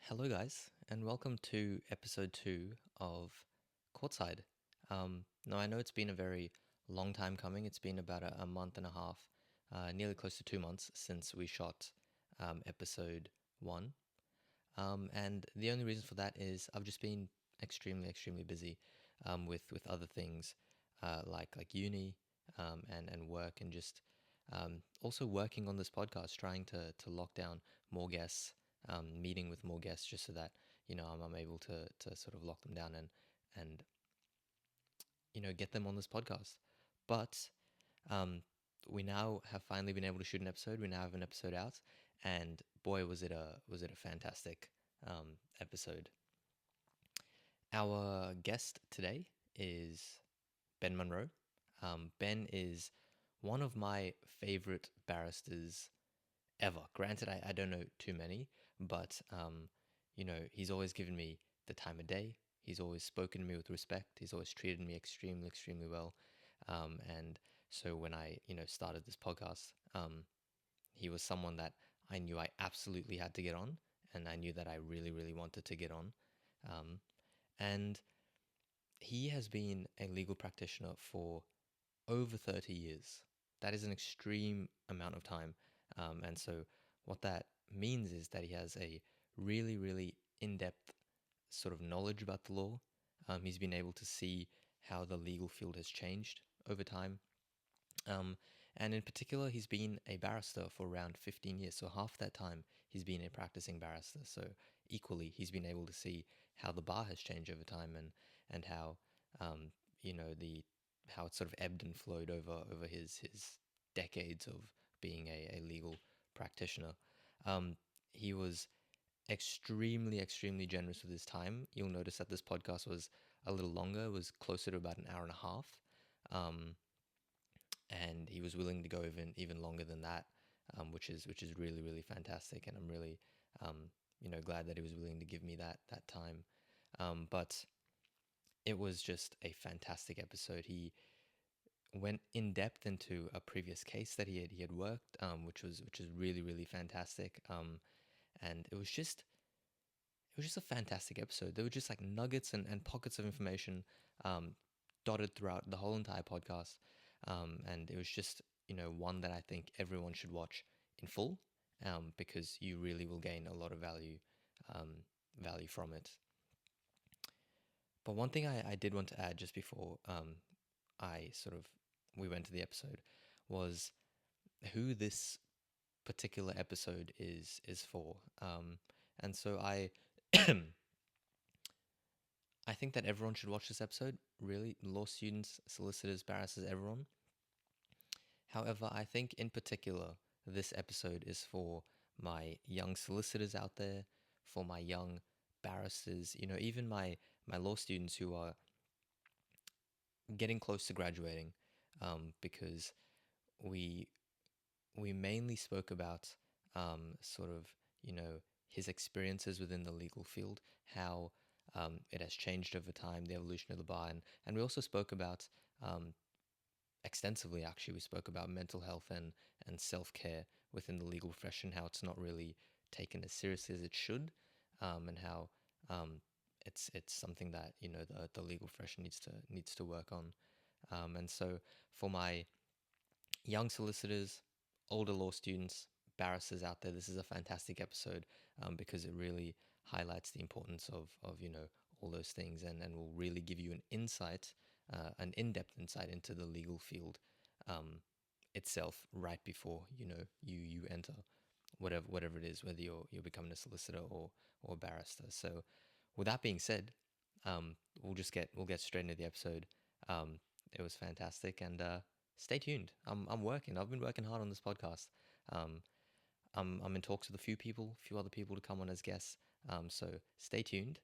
Hello, guys, and welcome to episode 2 of CourtSide. Now, I know it's been a very long time coming. It's been about a month and a half, nearly close to 2 months since we shot episode 1. And the only reason for that is I've just been extremely busy with other things like uni and work, and just also working on this podcast, trying to lock down more guests, meeting with more guests, just so that I'm able to sort of lock them down and get them on this podcast. But um, we now have finally been able to shoot an episode. We now have an episode out, and boy, was it a fantastic episode. Our guest today is Ben Munro. Ben is one of my favorite barristers ever. Granted, I don't know too many, but he's always given me the time of day. He's always spoken to me with respect. He's always treated me extremely well. And so when I started this podcast, he was someone that I knew I absolutely had to get on, and I knew that I really wanted to get on. Um, and he has been a legal practitioner for over 30 years. That is an extreme amount of time. And so what that means is that he has a really in-depth sort of knowledge about the law. He's been able to see how the legal field has changed over time. And in particular, he's been a barrister for around 15 years. So half that time, he's been a practicing barrister. So equally, he's been able to see how the bar has changed over time, and how the how it sort of ebbed and flowed over his decades of being a legal practitioner. He was extremely generous with his time. You'll notice that this podcast was a little longer. It was closer to about an hour and a half. And he was willing to go even longer than that, which is really fantastic, and I'm really glad that he was willing to give me that time. But it was just a fantastic episode. He went in depth into a previous case that he had worked, which is really fantastic. And it was just a fantastic episode. There were just like nuggets and pockets of information dotted throughout the whole entire podcast. And it was just, one that I think everyone should watch in full, because you really will gain a lot of value from it. But one thing I did want to add just before we went to the episode was who this particular episode is for. And so I think that everyone should watch this episode, really, law students, solicitors, barristers, everyone. However, I think in particular, this episode is for my young solicitors out there, for my young barristers, even my law students who are getting close to graduating, because we mainly spoke about sort of, his experiences within the legal field, how it has changed over time, the evolution of the bar, and we also spoke about extensively, actually, we spoke about mental health and self-care within the legal profession, how it's not really taken as seriously as it should, and how it's something that the legal profession needs to work on. And so for my young solicitors, older law students, barristers out there, this is a fantastic episode, because it really highlights the importance of all those things, and will really give you an in-depth insight into the legal field itself, right before you enter whatever it is, whether you're becoming a solicitor or a barrister. So with that being said, we'll get straight into the episode. It was fantastic, and stay tuned. I've been working hard on this podcast. I'm in talks with a few other people to come on as guests. So stay tuned,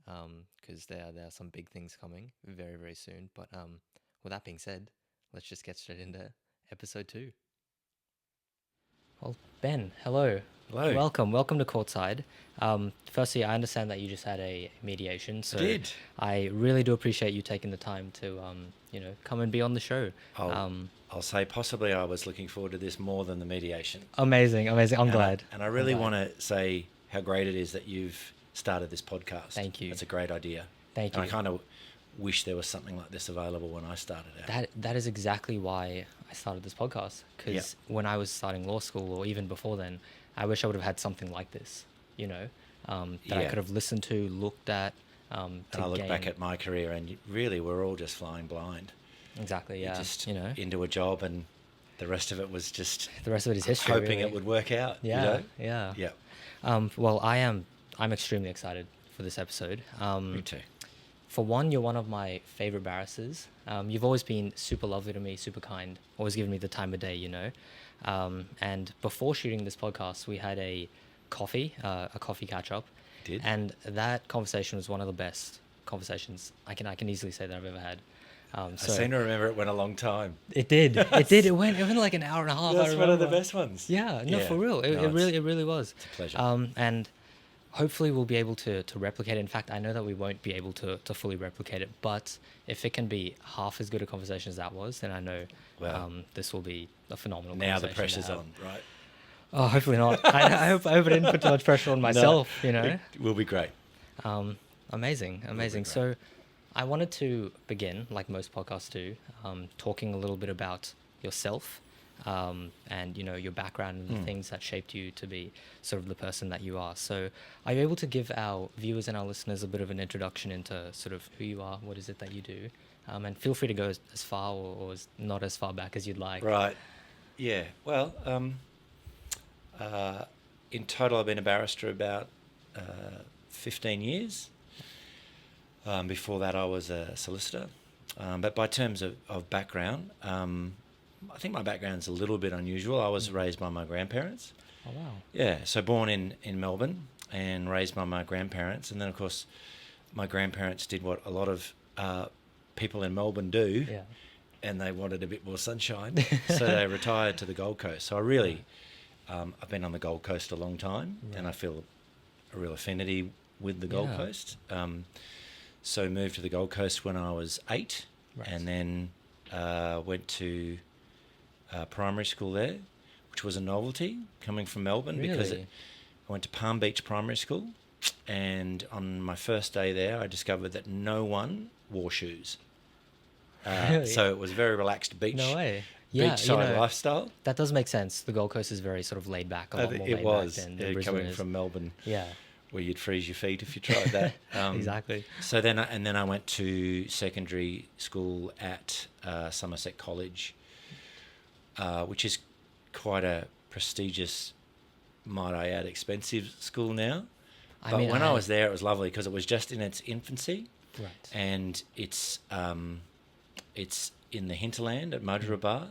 because there are some big things coming very soon. But with that being said, let's just get straight into episode 2. Well, Ben, hello. Hello. Welcome to CourtSide. Firstly, I understand that you just had a mediation, so I did. I really do appreciate you taking the time to come and be on the show. I'll say possibly I was looking forward to this more than the mediation. Amazing. I'm glad. And I really want to say how great it is that you've started this podcast. Thank you. That's a great idea. Thank And you. I kind of wish there was something like this available when I started out. That is exactly why I started this podcast. Because when I was starting law school, or even before then, I wish I would have had something like this, that I could have listened to, looked at. And I look back at my career, and really, we're all just flying blind. Exactly. You're Yeah. just into a job, and the rest of it was just The rest of it is history. hoping really. it would work out. Yeah. Yeah. Yeah. Well, I'm extremely excited for this episode. Me too. For one, you're one of my favorite barristers. You've always been super lovely to me, super kind, always given me the time of day, And before shooting this podcast, we had a coffee catch up. Did. And that conversation was one of the best conversations I can easily say that I've ever had. I seem to remember it went a long time. It did. It did. It went like an hour and a half. That's one of the best ones. Yeah. No, for real. It really was. It's a pleasure. And hopefully we'll be able to replicate it. In fact, I know that we won't be able to fully replicate it, but if it can be half as good a conversation as that was, then I know this will be a phenomenal now conversation. the pressure's on, right? Oh, hopefully not. I hope I didn't put too much pressure on myself, It will be great. Amazing. So I wanted to begin, like most podcasts do, talking a little bit about yourself, and your background and the things that shaped you to be sort of the person that you are. So are you able to give our viewers and our listeners a bit of an introduction into sort of who you are, what is it that you do, and feel free to go as far or as not as far back as you'd like. Right. Yeah. Well, in total, I've been a barrister about 15 years. Before that, I was a solicitor. But by terms of background, I think my background's a little bit unusual. I was raised by my grandparents. Oh, wow. Yeah, so born in Melbourne and raised by my grandparents. And then, of course, my grandparents did what a lot of people in Melbourne do, and they wanted a bit more sunshine. So they retired to the Gold Coast. So I really, I've been on the Gold Coast a long time, and I feel a real affinity with the Gold Coast. So moved to the Gold Coast when I was 8, and then went to primary school there, which was a novelty coming from Melbourne because I went to Palm Beach Primary School, and on my first day there, I discovered that no one wore shoes. So it was a very relaxed beach. No way. Beachside lifestyle. That does make sense. The Gold Coast is very sort of laid back, a lot more laid back than Brisbane coming is. from Melbourne. Yeah. Where you'd freeze your feet if you tried that. Exactly. So then I went to secondary school at Somerset College, which is quite a prestigious, might I add, expensive school now. But when I was there, it was lovely because it was just in its infancy. Right. And it's in the hinterland at Mudgeeraba,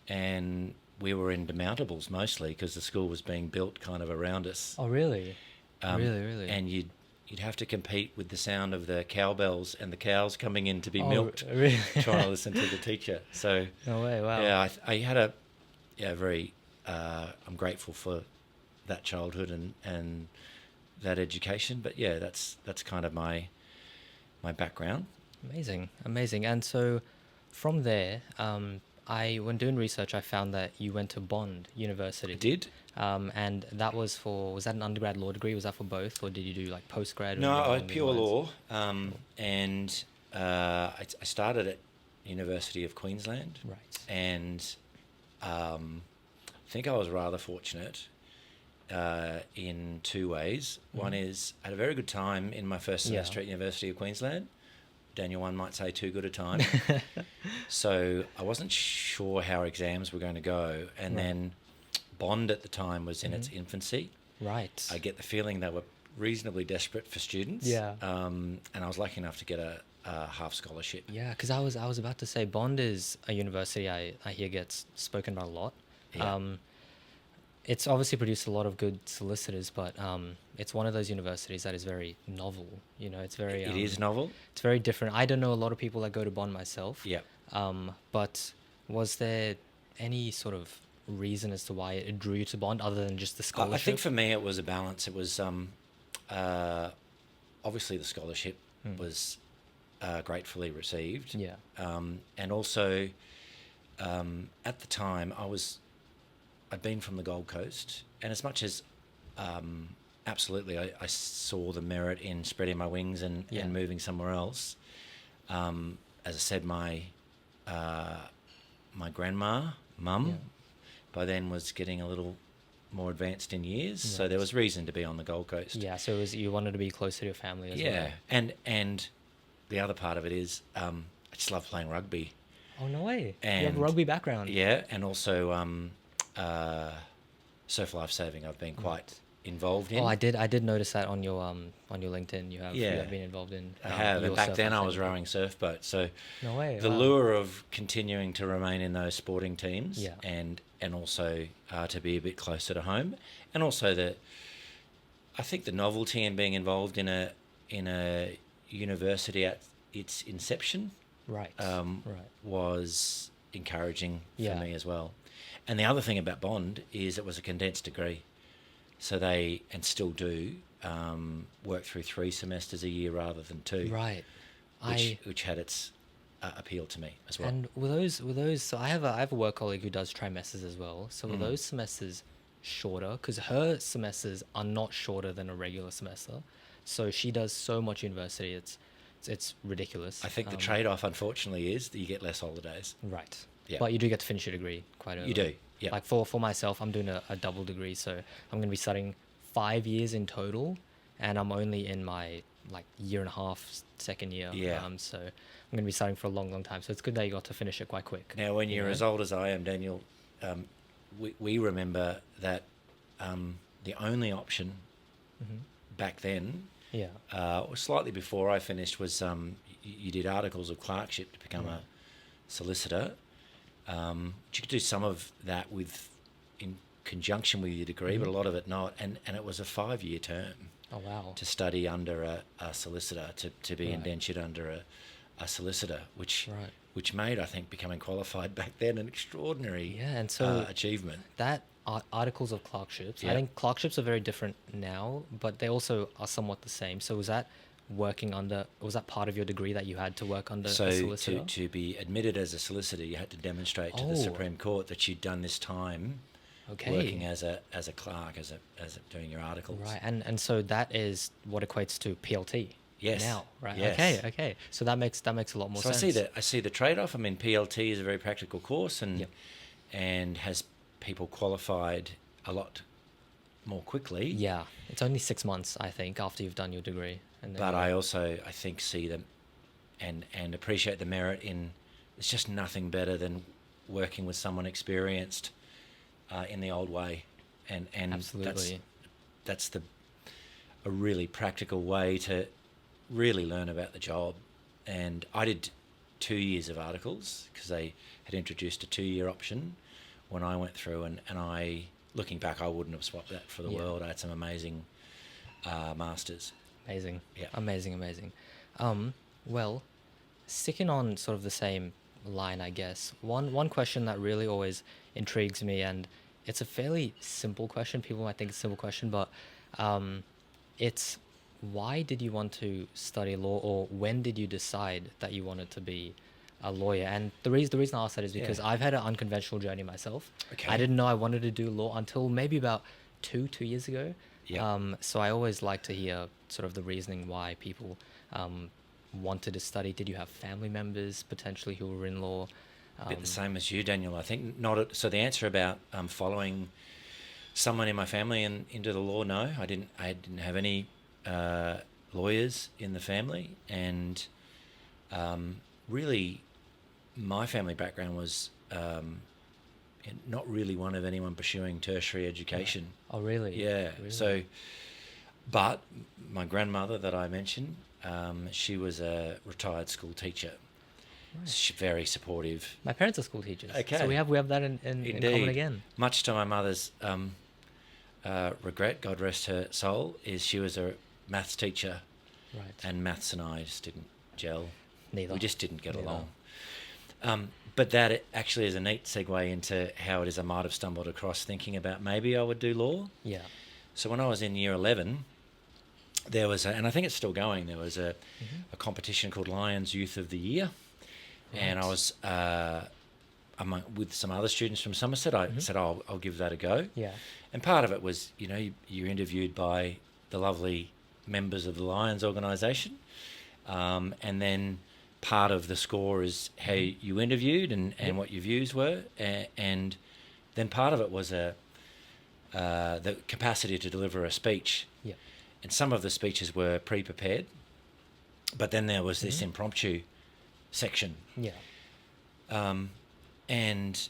and we were in demountables mostly because the school was being built kind of around us. Oh, really? Really? And you'd have to compete with the sound of the cowbells and the cows coming in to be milked, really? trying to listen to the teacher. So No way, wow. yeah, I had very I'm grateful for that childhood and that education. But yeah, that's kind of my background. Amazing. And so from there, when doing research, I found that you went to Bond University. I did. And that was that an undergrad law degree? Was that for both, or did you do like postgrad? No, I had pure law, and I started at University of Queensland. Right. And I think I was rather fortunate in two ways. One is I had a very good time in my first semester at University of Queensland. Daniel, one might say too good a time. So I wasn't sure how exams were going to go, and then Bond at the time was in its infancy. Right. I get the feeling they were reasonably desperate for students. Yeah. And I was lucky enough to get a half scholarship. Yeah, because I was about to say Bond is a university I hear gets spoken about a lot. Yeah. It's obviously produced a lot of good solicitors, but it's one of those universities that is very novel. It's very. It is novel. It's very different. I don't know a lot of people that go to Bond myself. Yeah. But was there any sort of reason as to why it drew you to Bond other than just the scholarship? I think for me it was a balance. It was obviously the scholarship was gratefully received. Yeah. And also at the time I'd been from the Gold Coast, and as much as absolutely. I saw the merit in spreading my wings and moving somewhere else. As I said, my mum, by then was getting a little more advanced in years, so there was reason to be on the Gold Coast. Yeah, so you wanted to be closer to your family as well. Yeah, and the other part of it is I just love playing rugby. Oh, no way. And you have a rugby background. Yeah, and also surf lifesaving I've been quite involved in. Oh, I did notice that on your LinkedIn. You have been involved in. I have. And back then I was rowing surf boats. So no way. The lure of continuing to remain in those sporting teams, Yeah. and also to be a bit closer to home, and also I think the novelty in being involved in a university at its inception, right, was encouraging for me as well. And the other thing about Bond is it was a condensed degree. So they, and still do, work through 3 semesters a year rather than 2. Right. Which had its appeal to me as well. And were those? So I have a work colleague who does trimesters as well. So were those semesters shorter? Because her semesters are not shorter than a regular semester. So she does so much university. It's ridiculous. I think the trade-off, unfortunately, is that you get less holidays. Right. Yeah. But you do get to finish your degree quite early. You do. Yeah. Like for myself, I'm doing a double degree, so I'm going to be studying 5 years in total, and I'm only in my year and a half, second year. Yeah. So I'm going to be studying for a long, long time. So it's good that you got to finish it quite quick. Now, when you're as old as I am, Daniel, we remember that the only option back then, or slightly before I finished, was you did articles of clerkship to become a solicitor. You could do some of that in conjunction with your degree, but a lot of it not. And it was a 5-year term. Oh, wow. To study under a solicitor, to be indentured under a solicitor, which made, I think, becoming qualified back then an extraordinary achievement. That articles of clerkships, I think clerkships are very different now, but they also are somewhat the same. So was that part of your degree that you had to work under a solicitor? So to be admitted as a solicitor, you had to demonstrate to the Supreme Court that you'd done this time working as a clerk, as doing your articles. Right, and so that is what equates to PLT. Yes. Now, right? Yes. Okay. So that makes a lot more sense. So I see the trade-off. I mean, PLT is a very practical course and has people qualified a lot more quickly. Yeah, it's only 6 months, I think, after you've done your degree. But I also, I think, see them and appreciate the merit in. It's just nothing better than working with someone experienced in the old way, and absolutely, that's a really practical way to really learn about the job. And I did 2 years of articles because they had introduced a 2-year option when I went through, and I, looking back, I wouldn't have swapped that for the world. I had some amazing masters. Amazing. Yeah. Amazing. Well, sticking on sort of the same line, I guess, one question that really always intrigues me, and it's a fairly simple question. People might think it's a simple question, but it's, why did you want to study law, or when did you decide that you wanted to be a lawyer? And the reason I ask that is because I've had an unconventional journey myself. Okay. I didn't know I wanted to do law until maybe about two years ago. Yeah. So I always like to hear sort of the reasoning why people wanted to study. Did you have family members potentially who were in law? A bit the same as you, Daniel. I think not. So the answer about following someone in my family and into the law, no, I didn't have any lawyers in the family, and really, my family background was not really one of anyone pursuing tertiary education. Oh, really? Yeah. Really? So, but my grandmother that I mentioned, she was a retired school teacher. Right. She's very supportive. My parents are school teachers. Okay. So we have that in common again. Much to my mother's regret, God rest her soul, is she was a maths teacher. Right. And maths and I just didn't gel. Neither. We just didn't get along. But that actually is a neat segue into how it is I might have stumbled across thinking about maybe I would do law. Yeah. So when I was in year 11, there was and I think it's still going, there was a competition called Lions Youth of the Year. Right. And I was with some other students from Somerset. I said, I'll give that a go. Yeah. And part of it was, you're interviewed by the lovely members of the Lions organisation, and then part of the score is how you interviewed and what your views were, and then part of it was the capacity to deliver a speech. Yep. And some of the speeches were pre-prepared, but then there was this impromptu section. Yeah. And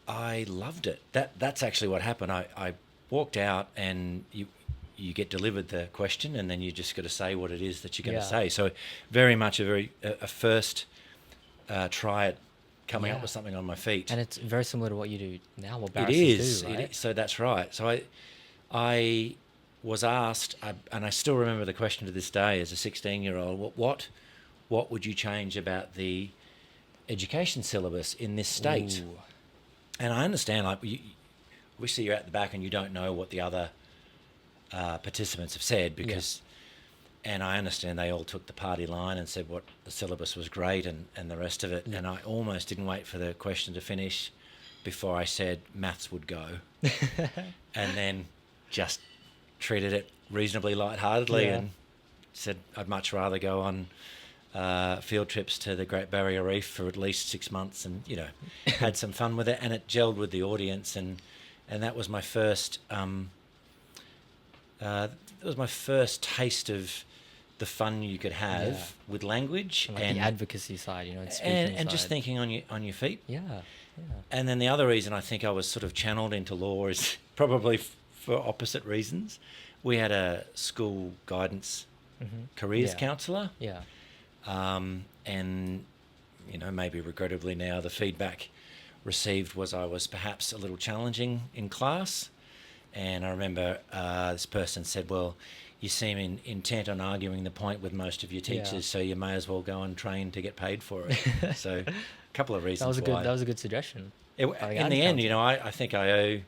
I loved it. That's actually what happened. I walked out, and you get delivered the question, and then you just got to say what it is that you're going to say. So very much a first try at coming up with something on my feet. And it's very similar to what you do now, what barristers do, right? It is. So that's right. So I was asked, and I still remember the question to this day as a 16-year-old, what would you change about the education syllabus in this state? Ooh. And I understand, like, obviously you're at the back and you don't know what the other participants have said, because, and I understand they all took the party line and said what the syllabus was great and the rest of it. And I almost didn't wait for the question to finish before I said maths would go, and then just treated it reasonably lightheartedly and said I'd much rather go on field trips to the Great Barrier Reef for at least 6 months, and had some fun with it, and it gelled with the audience, and that was my first taste of the fun you could have with language, and the advocacy side, and speaking and just thinking on your feet. And then the other reason I think I was sort of channeled into law is probably for opposite reasons. We had a school guidance careers counsellor. And maybe regrettably now, the feedback received was I was perhaps a little challenging in class. And I remember this person said, well, you seem intent on arguing the point with most of your teachers, so you may as well go and train to get paid for it. So a couple of reasons why. That was a good suggestion. In the end, I think I owe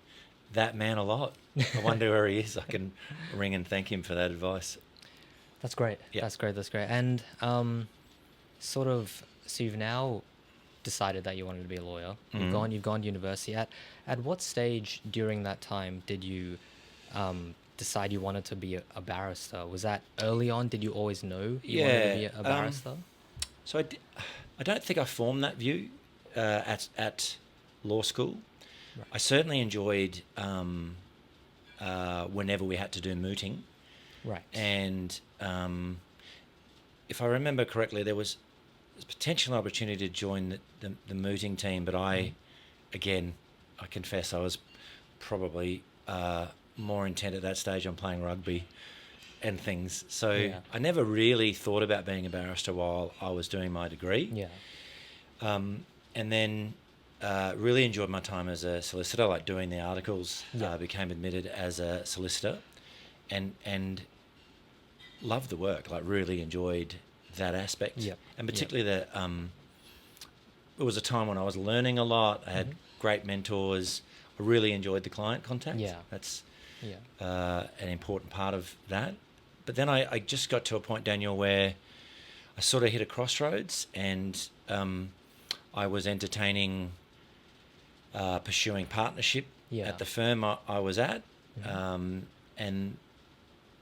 that man a lot. I wonder where he is. I can ring and thank him for that advice. That's great. Yeah. That's great. And so you've now decided that you wanted to be a lawyer. You've gone to university. At what stage during that time did you decide you wanted to be a barrister? Was that early on? Did you always know you wanted to be a barrister? So I don't think I formed that view at law school. Right. I certainly enjoyed whenever we had to do mooting. Right. And if I remember correctly, there was a potential opportunity to join the mooting team, but I confess I was probably more intent at that stage on playing rugby and things. So I never really thought about being a barrister while I was doing my degree. And then really enjoyed my time as a solicitor, like doing the articles. Became admitted as a solicitor, and loved the work. Like really enjoyed that aspect. And particularly it was a time when I was learning a lot. I had great mentors. I really enjoyed the client contact. That's an important part of that. But then I just got to a point, Daniel, where I sort of hit a crossroads, and I was entertaining pursuing partnership at the firm I was at, and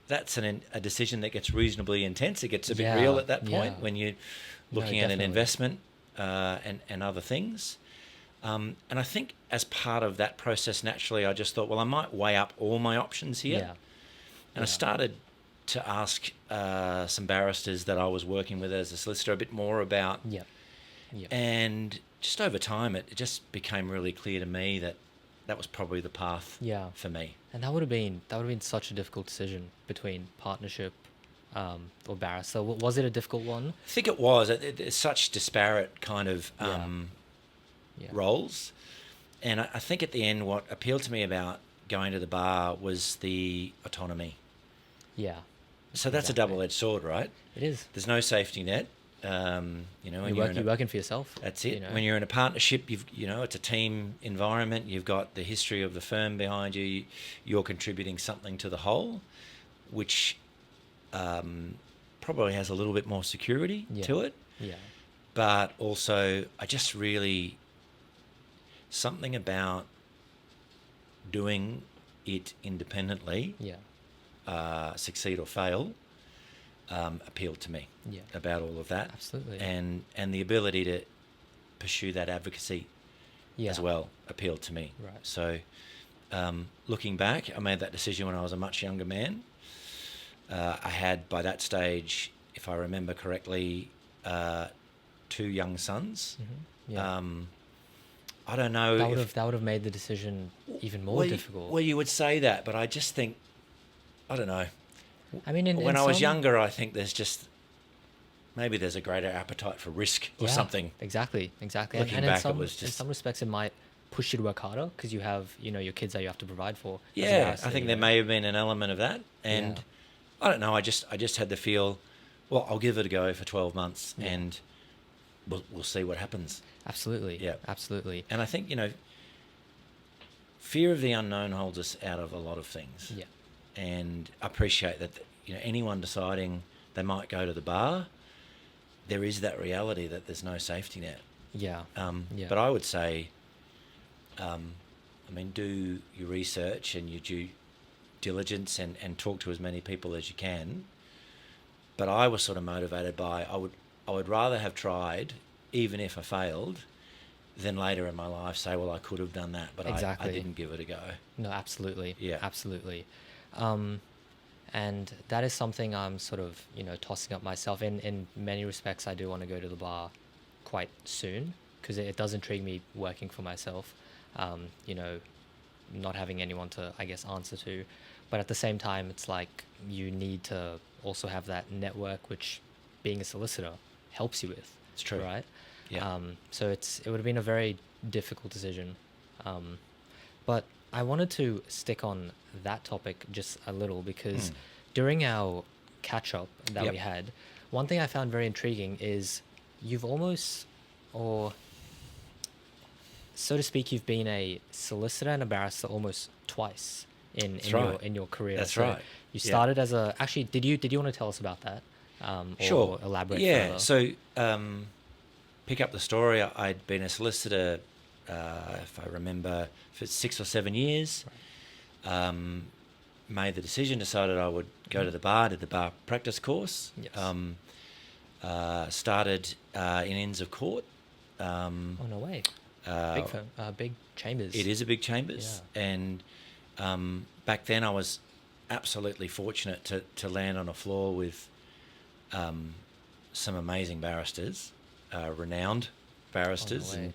that's a decision that gets reasonably intense. It gets a bit real at that point when you're looking at an investment and other things. And I think as part of that process, naturally, I just thought, well, I might weigh up all my options here. And I started to ask some barristers that I was working with as a solicitor a bit more about. And just over time, it just became really clear to me that was probably the path for me. And that would have been such a difficult decision between partnership or barrister. Was it a difficult one? I think it was. It's such disparate kind of roles. And I think at the end, what appealed to me about going to the bar was the autonomy. So that's a double-edged sword, right? It is. There's no safety net. You're working for yourself. That's it. When you're in a partnership, it's a team environment. You've got the history of the firm behind you. You're contributing something to the whole, which probably has a little bit more security to it. But also, I just really something about doing it independently succeed or fail, appealed to me about all of that. Absolutely. And the ability to pursue that advocacy as well appealed to me. Right. So looking back, I made that decision when I was a much younger man. I had, by that stage, if I remember correctly, 2 young sons. Mm-hmm. Yeah. I don't know. That would have made the decision even more difficult. Well, you would say that, but I just think, I don't know. I mean, when I was younger, I think maybe there's a greater appetite for risk or something. Exactly. Looking back, it was just... in some respects, it might push you to work harder because you have, your kids that you have to provide for. Yeah, I think there may have been an element of that. And I don't know, I just had the feel, well, I'll give it a go for 12 months and we'll see what happens. Absolutely. Yeah. Absolutely. And I think, fear of the unknown holds us out of a lot of things. Yeah. And I appreciate that, anyone deciding they might go to the bar, there is that reality that there's no safety net. Yeah. But I would say, do your research and your due diligence and talk to as many people as you can. But I was sort of motivated by, I would rather have tried, even if I failed, than later in my life say, well, I could have done that, but I didn't give it a go. No, absolutely. Yeah. Absolutely. And that is something I'm sort of, tossing up myself. In many respects, I do want to go to the bar quite soon because it does intrigue me working for myself, not having anyone to, I guess, answer to. But at the same time, it's like you need to also have that network, which being a solicitor helps you with. It's true. Right? Yeah. So it would have been a very difficult decision. But I wanted to stick on that topic just a little because during our catch-up that we had, one thing I found very intriguing is you've almost, or so to speak, you've been a solicitor and a barrister almost twice in your career. That's right. You started as a... Actually, did you want to tell us about that? Sure. Or elaborate further? So pick up the story. I'd been a solicitor, if I remember, for 6 or 7 years. Right. Made the decision, decided I would go to the bar, did the bar practice course. Yes. Started in Inns of Court. Oh, no way. Big firm, big chambers. It is a big chambers. Yeah. And back then I was absolutely fortunate to land on a floor with some amazing barristers, renowned barristers, and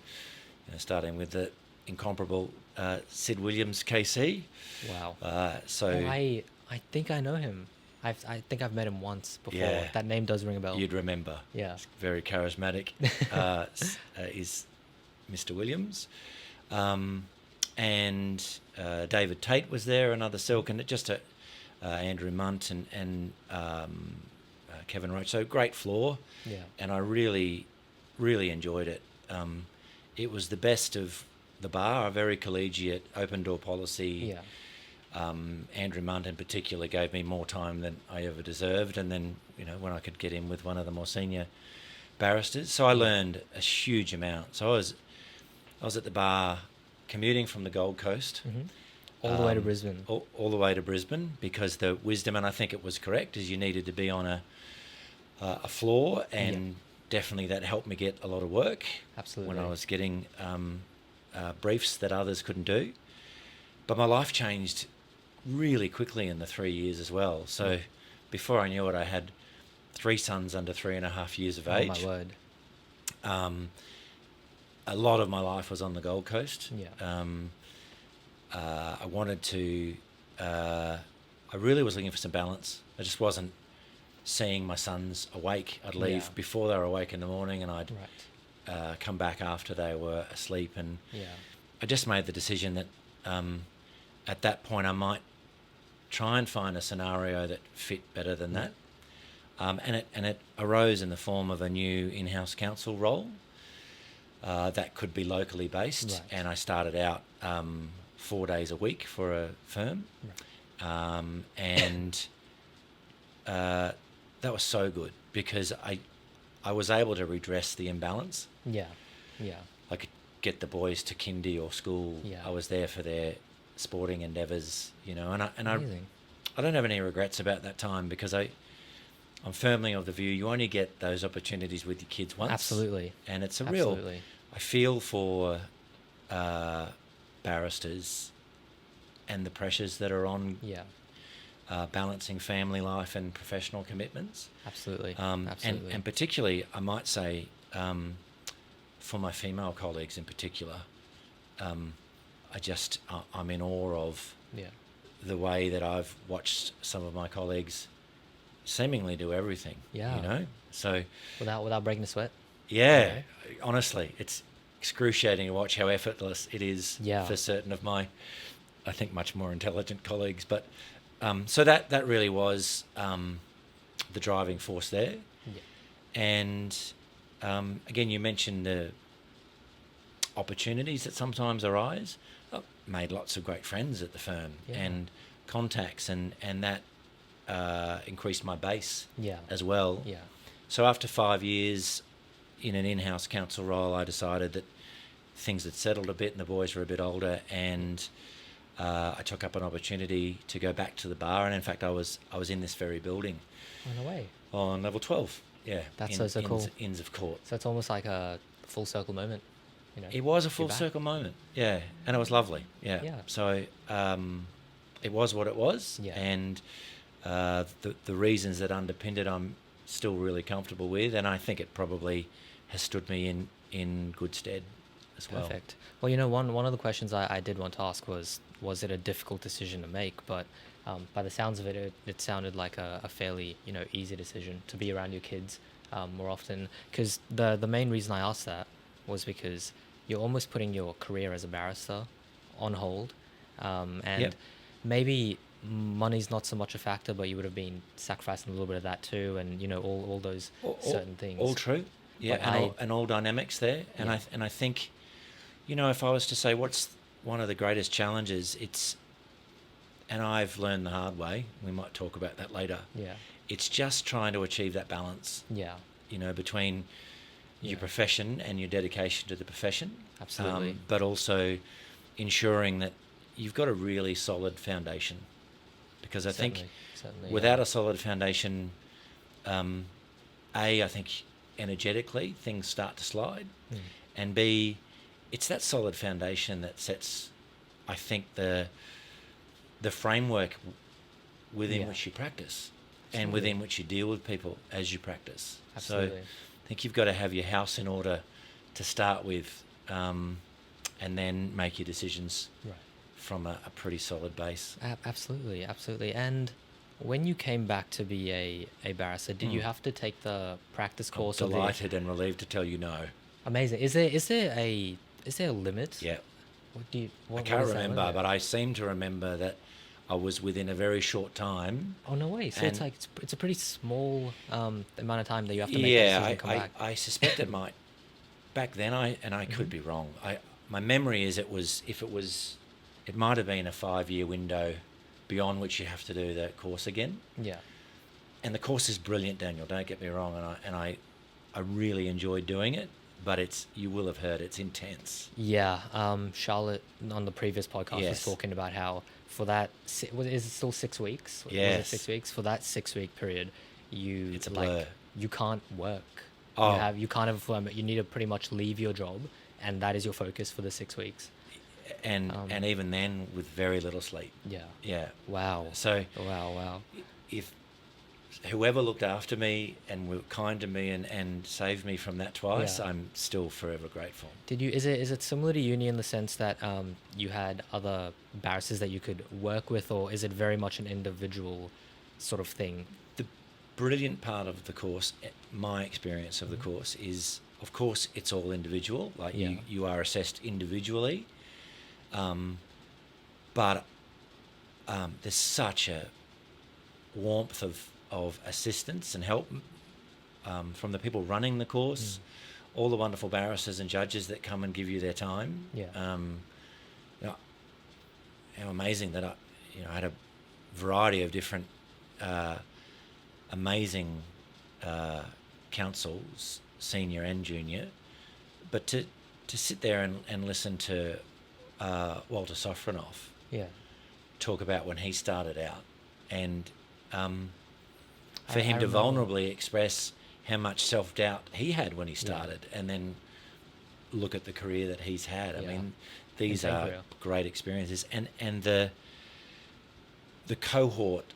starting with the incomparable Sid Williams, KC. Wow. I think I know him. I think I've met him once before. Yeah. That name does ring a bell. You'd remember. Yeah. He's very charismatic. Is Mr. Williams. And David Tate was there, another silk, and just Andrew Munt and Kevin Roach. So great floor. Yeah. And I really, really enjoyed it. It was the best of the bar, a very collegiate, open door policy. Yeah. Andrew Munt in particular gave me more time than I ever deserved, and then when I could get in with one of the more senior barristers, so I learned a huge amount. So I was at the bar commuting from the Gold Coast, all the way to Brisbane. All the way to Brisbane, because the wisdom, and I think it was correct, is you needed to be on a floor, and definitely that helped me get a lot of work. Absolutely. When I was getting briefs that others couldn't do. But my life changed really quickly in the 3 years as well. So before I knew it, I had 3 sons under 3.5 years of age. Oh, my word. A lot of my life was on the Gold Coast. Yeah. I wanted to... I really was looking for some balance. I just wasn't seeing my sons awake. I'd leave before they were awake in the morning, and I'd come back after they were asleep. And I just made the decision that at that point I might try and find a scenario that fit better than that. And it arose in the form of a new in-house counsel role that could be locally based. Right. And I started out 4 days a week for a firm. Right. And that was so good because I was able to redress the imbalance. Yeah, yeah. I could get the boys to kindy or school. Yeah. I was there for their sporting endeavours, and Amazing. I don't have any regrets about that time, because I'm firmly of the view you only get those opportunities with your kids once. Absolutely. And it's a Absolutely. real... I feel for barristers and the pressures that are on Yeah. Balancing family life and professional commitments. Absolutely. Absolutely. And particularly, I might say, for my female colleagues in particular, I'm in awe of the way that I've watched some of my colleagues seemingly do everything. Yeah. You know? So without breaking a sweat. Yeah, honestly, it's excruciating to watch how effortless it is for certain of my, I think, much more intelligent colleagues. But so that really was the driving force there. Yeah. And again, you mentioned the opportunities that sometimes arise. I've made lots of great friends at the firm and contacts, and that increased my base as well. Yeah. So after 5 years in an in-house counsel role, I decided that things had settled a bit and the boys were a bit older, and I took up an opportunity to go back to the bar. And in fact, I was in this very building. On the way. On level 12. Yeah. That's so cool. Inns of Court. So it's almost like a full circle moment. You know, it was a full circle moment. Yeah. And it was lovely. Yeah. Yeah. So it was what it was. Yeah. And the reasons that underpinned it, I'm still really comfortable with, and I think it probably has stood me in good stead as well. Perfect. Well, you know, one of the questions I did want to ask was it a difficult decision to make? But by the sounds of it, it sounded like a fairly, you know, easy decision to be around your kids more often. Because the main reason I asked that was because you're almost putting your career as a barrister on hold, and maybe money's not so much a factor, but you would have been sacrificing a little bit of that too, and you know, all those certain things. All true, yeah, and all dynamics there. And I think, you know, if I was to say what's one of the greatest challenges, it's, and I've learned the hard way. We might talk about that later. Yeah, it's just trying to achieve that balance. Yeah, you know, between your profession and your dedication to the profession. Absolutely, but also ensuring that you've got a really solid foundation. Because I think without a solid foundation, I think energetically things start to slide, and B, it's that solid foundation that sets, I think, the framework within which you practice and within which you deal with people as you practice. Absolutely. So I think you've got to have your house in order to start with, and then make your decisions. Right. From a pretty solid base. Absolutely. And when you came back to be a barrister, did you have to take the practice course? I'm delighted and relieved to tell you no. Amazing. Is there a limit? Yeah. I can't remember, but I seem to remember that I was within a very short time. Oh, no way. So it's a pretty small amount of time that you have to make that decision and come back. I suspect it might. Back then, I could be wrong. My memory is it might have been a 5-year window beyond which you have to do the course again. Yeah. And the course is brilliant, Daniel, don't get me wrong, and I really enjoyed doing it, but you will have heard it's intense. Yeah. Charlotte on the previous podcast was talking about how for that, is it still 6 weeks? Yes. Was it 6 weeks? For that 6-week period, it's a blur. You can't work. Oh. You need to pretty much leave your job, and that is your focus for the 6 weeks. And even then, with very little sleep. Yeah. Yeah. Wow. So. Wow. If whoever looked after me and were kind to me and saved me from that twice, I'm still forever grateful. Is it similar to uni in the sense that you had other barristers that you could work with, or is it very much an individual sort of thing? The brilliant part of the course, my experience of the course, is, of course, it's all individual. Like you are assessed individually. But there's such a warmth of assistance and help from the people running the course, all the wonderful barristers and judges that come and give you their time. Yeah. How amazing that I had a variety of different amazing counsels, senior and junior, but to sit there and listen to Walter Sofronoff talk about when he started out and I for him to remember. vulnerably express how much self-doubt he had when he started, and then look at the career that he's had. I mean, these Insane are career. great experiences, and the cohort,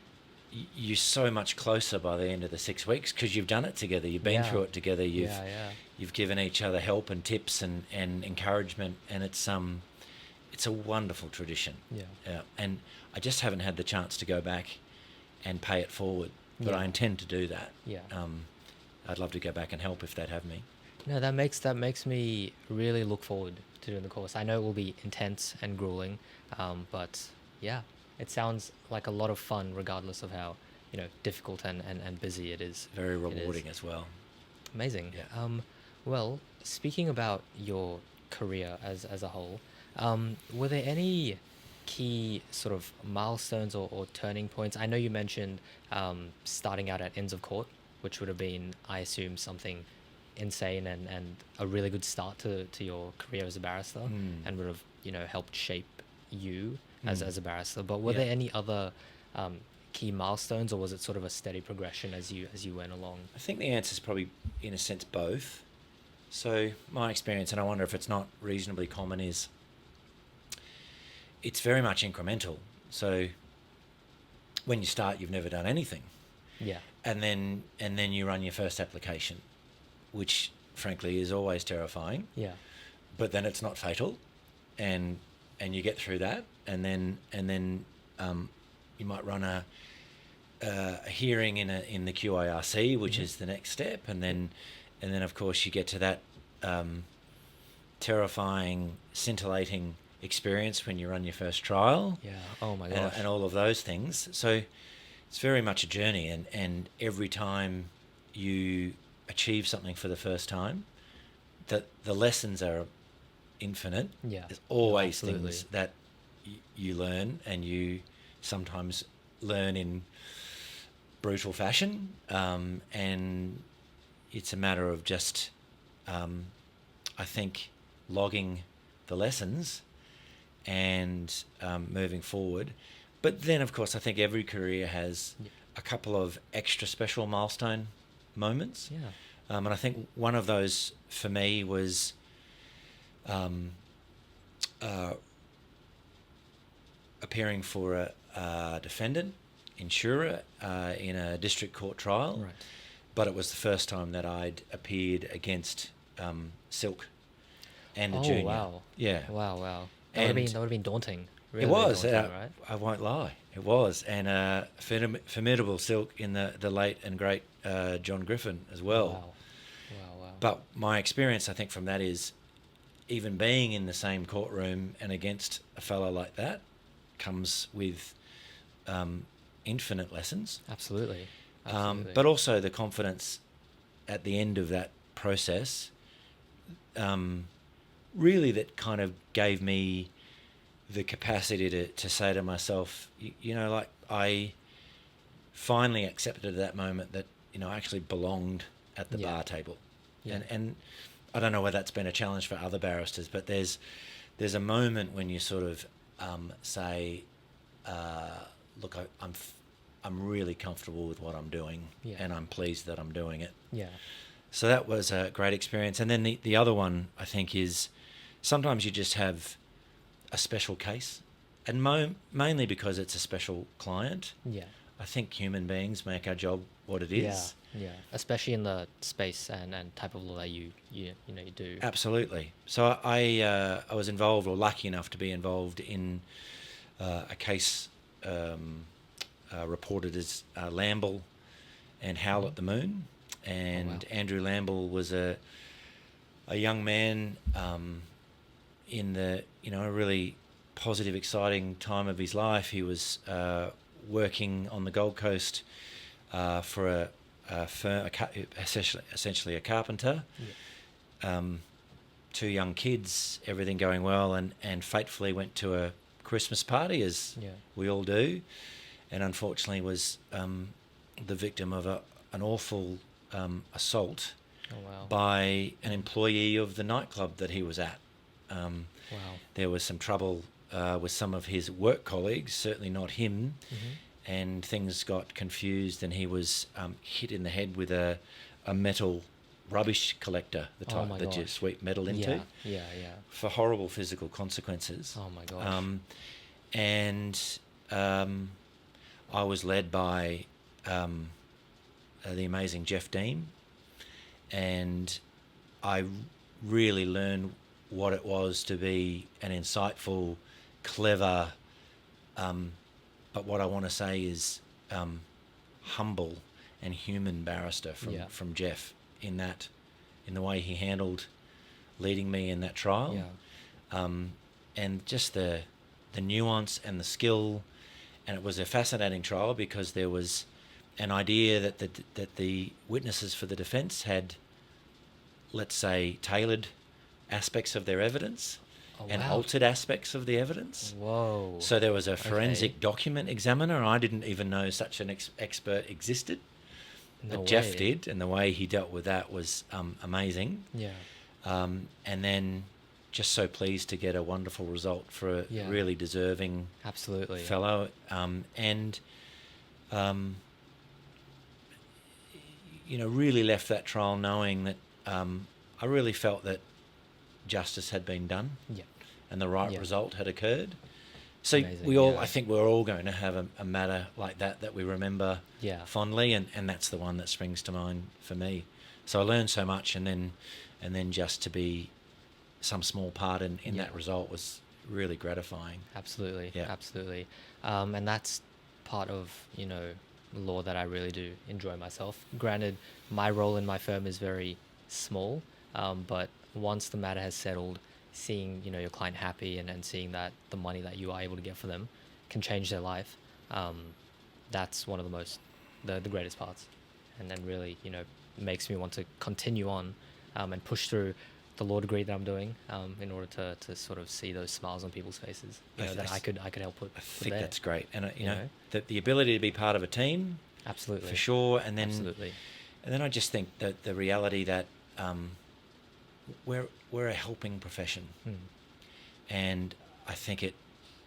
you're so much closer by the end of the 6 weeks because you've done it together, you've been through it together, you've given each other help and tips and encouragement, and it's a wonderful tradition. And I just haven't had the chance to go back and pay it forward, but I intend to do that. I'd love to go back and help if they'd have me. No, that makes me really look forward to doing the course. I know it will be intense and grueling, but yeah, it sounds like a lot of fun, regardless of how difficult and busy it is. Very rewarding as well. Amazing. Yeah. Well, speaking about your career as a whole, were there any key sort of milestones or turning points? I know you mentioned starting out at Inns of Court, which would have been, I assume, something insane and a really good start to your career as a barrister, and would have helped shape you as a barrister. But were there any other key milestones, or was it sort of a steady progression as you went along? I think the answer is probably, in a sense, both. So my experience, and I wonder if it's not reasonably common, is it's very much incremental. So when you start, you've never done anything. Yeah. And then you run your first application, which frankly is always terrifying. Yeah. But then it's not fatal, and you get through that, and then you might run a hearing in the QIRC, which is the next step, and then of course you get to that terrifying, scintillating experience when you run your first trial. Yeah. Oh my gosh. And all of those things. So it's very much a journey, and every time you achieve something for the first time, that the lessons are infinite. Yeah. There's always Absolutely. things that you learn, and you sometimes learn in brutal fashion, and it's a matter of just I think logging the lessons and moving forward. But then of course I think every career has a couple of extra special milestone moments. Yeah. And I think one of those for me was appearing for a defendant, insurer, in a district court trial. Right. But it was the first time that I'd appeared against Silk and the junior. Oh wow. Yeah. Wow. That would have been daunting. Really It was. daunting, right? I won't lie. It was. And formidable Silk in the late and great John Griffin as well. Wow. But my experience, I think, from that is even being in the same courtroom and against a fellow like that comes with infinite lessons. Absolutely. But also the confidence at the end of that process, really that kind of gave me the capacity to say to myself, like I finally accepted at that moment that, I actually belonged at the bar table. Yeah. And I don't know whether that's been a challenge for other barristers, but there's a moment when you sort of say, look, I'm really comfortable with what I'm doing, and I'm pleased that I'm doing it. Yeah. So that was a great experience. And then the other one, I think, is sometimes you just have a special case, and mainly because it's a special client. Yeah. I think human beings make our job what it is. Yeah. Especially in the space and type of law that you do. Absolutely. So I was involved, or lucky enough to be involved in a case reported as Lamble and Howl at the Moon. And Andrew Lamble was a young man in the a really positive, exciting time of his life. He was working on the Gold Coast for a firm, essentially a carpenter. Yeah. 2 young kids, everything going well, and fatefully went to a Christmas party, as we all do, and unfortunately was the victim of an awful assault by an employee of the nightclub that he was at. There was some trouble with some of his work colleagues, certainly not him, and things got confused, and he was hit in the head with a metal rubbish collector, the type that you sweep metal into, for horrible physical consequences. Oh my gosh. And I was led by the amazing Jeff Dean, and I really learned what it was to be an insightful, clever, but what I want to say is humble and human barrister from Jeff in the way he handled leading me in that trial, and just the nuance and the skill. And it was a fascinating trial because there was an idea that the witnesses for the defence had, let's say, tailored aspects of their evidence and altered aspects of the evidence. Whoa. So there was a forensic document examiner. I didn't even know such an expert existed. But Jeff did, and the way he dealt with that was amazing. Yeah. And then just so pleased to get a wonderful result for a really deserving fellow. Really left that trial knowing that I really felt that justice had been done and the right result had occurred. So I think we're all going to have a matter like that we remember fondly, and that's the one that springs to mind for me. So I learned so much, and then just to be some small part in that result was really gratifying. Absolutely. And that's part of law that I really do enjoy myself. Granted, my role in my firm is very small, but once the matter has settled, seeing your client happy and seeing that the money that you are able to get for them can change their life, that's one of the greatest parts, and then really makes me want to continue on and push through the law degree that I'm doing in order to sort of see those smiles on people's faces that I could help put I think there. That's great, and the ability to be part of a team, absolutely, for sure, and then absolutely. And then I just think that the reality that we're a helping profession, and I think it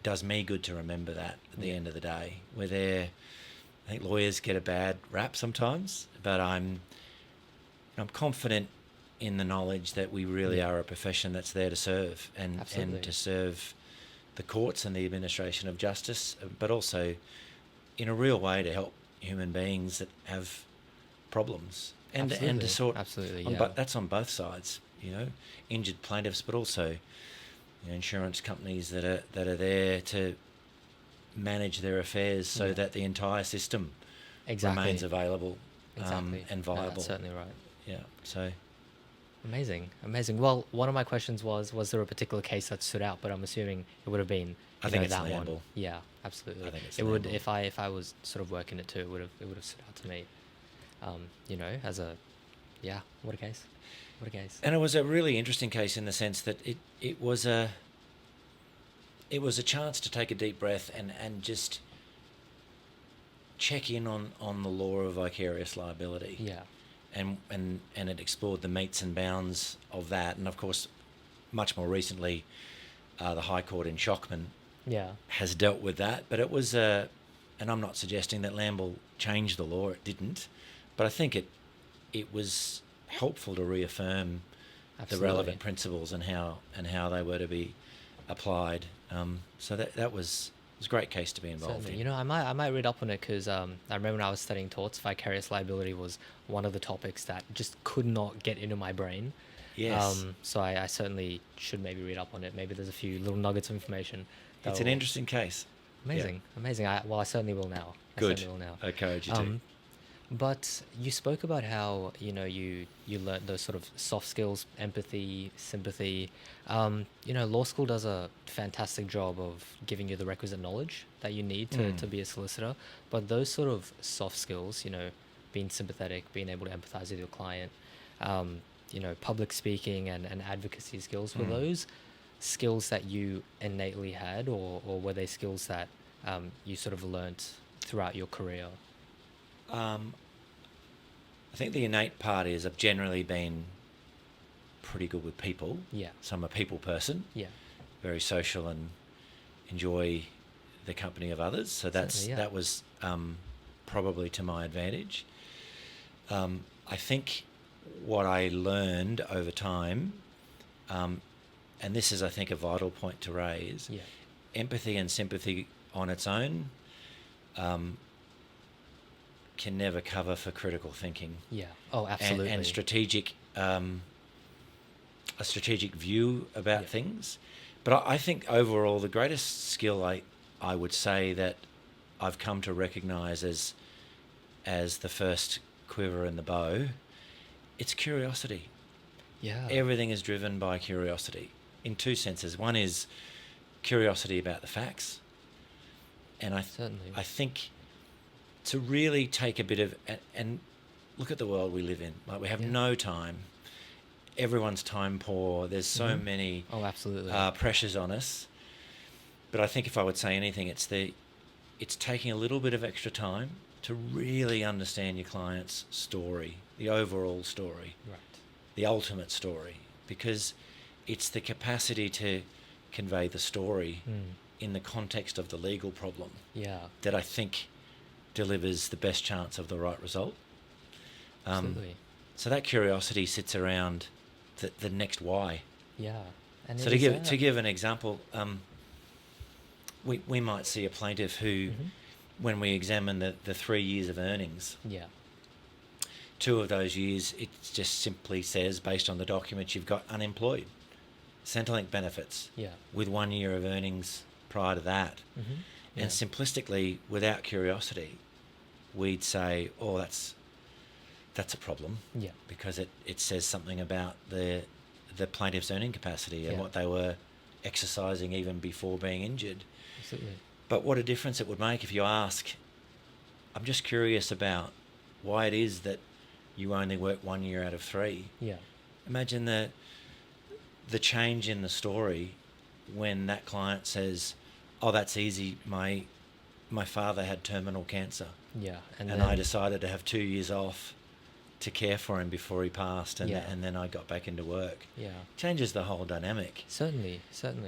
does me good to remember that at the end of the day. We're there. I think lawyers get a bad rap sometimes, but I'm confident in the knowledge that we really are a profession that's there to serve and to serve the courts and the administration of justice, but also in a real way to help human beings that have problems and to sort. But that's on both sides, injured plaintiffs, but also insurance companies that are there to manage their affairs so that the entire system remains available and viable. No, that's certainly right. Yeah. So. Amazing. Well, one of my questions was there a particular case that stood out? But I'm assuming it would have been I think it's that Lamble. one. Yeah, absolutely. I think it's it would Lamble. if I was sort of working it too. It would have stood out to me. As a what a case. And it was a really interesting case in the sense that it was a chance to take a deep breath and just check in on the law of vicarious liability. Yeah. And it explored the metes and bounds of that, and of course, much more recently, the High Court in Shockman has dealt with that. But it was and I'm not suggesting that Lamble changed the law; it didn't. But I think it was helpful to reaffirm the relevant principles and how they were to be applied. So that was a great case to be involved in. I might read up on it because I remember when I was studying torts, vicarious liability was one of the topics that just could not get into my brain. Yes. So I certainly should maybe read up on it. Maybe there's a few little nuggets of information. It's an interesting case. Amazing. I certainly will now. Good. I encourage you to. But you spoke about how you learned those sort of soft skills, empathy, sympathy. Law school does a fantastic job of giving you the requisite knowledge that you need to be a solicitor. But those sort of soft skills, being sympathetic, being able to empathize with your client, public speaking and advocacy skills, were those skills that you innately had, or were they skills that you sort of learnt throughout your career? I think the innate part is I've generally been pretty good with people. Yeah. So I'm a people person. Yeah. Very social and enjoy the company of others. So that was probably to my advantage. I think what I learned over time, and this is, I think, a vital point to raise, empathy and sympathy on its own can never cover for critical thinking. Yeah. Oh, absolutely. And strategic, a strategic view about things. But I think overall the greatest skill I would say that I've come to recognise as the first quiver in the bow, it's curiosity. Yeah. Everything is driven by curiosity in two senses. One is curiosity about the facts. And I think to really take a bit of, and look at the world we live in. Like, we have no time. Everyone's time poor. There's so many absolutely. Pressures on us. But I think if I would say anything, it's taking a little bit of extra time to really understand your client's story, the overall story, the ultimate story, because it's the capacity to convey the story in the context of the legal problem that I think delivers the best chance of the right result. Absolutely. So that curiosity sits around the next why. Yeah. And so to give an example, we might see a plaintiff who, when we examine the 3 years of earnings, 2 of those years, it just simply says, based on the documents, you've got unemployed, Centrelink benefits, with 1 year of earnings prior to that. And simplistically, without curiosity, we'd say, oh, that's a problem, because it says something about the plaintiff's earning capacity and what they were exercising even before being injured. Absolutely. But what a difference it would make if you ask, I'm just curious about why it is that you only work 1 year out of 3. Yeah. Imagine the change in the story when that client says, oh, that's easy, my father had terminal cancer. Yeah. And I decided to have 2 years off to care for him before he passed, and then I got back into work. Yeah. Changes the whole dynamic. Certainly.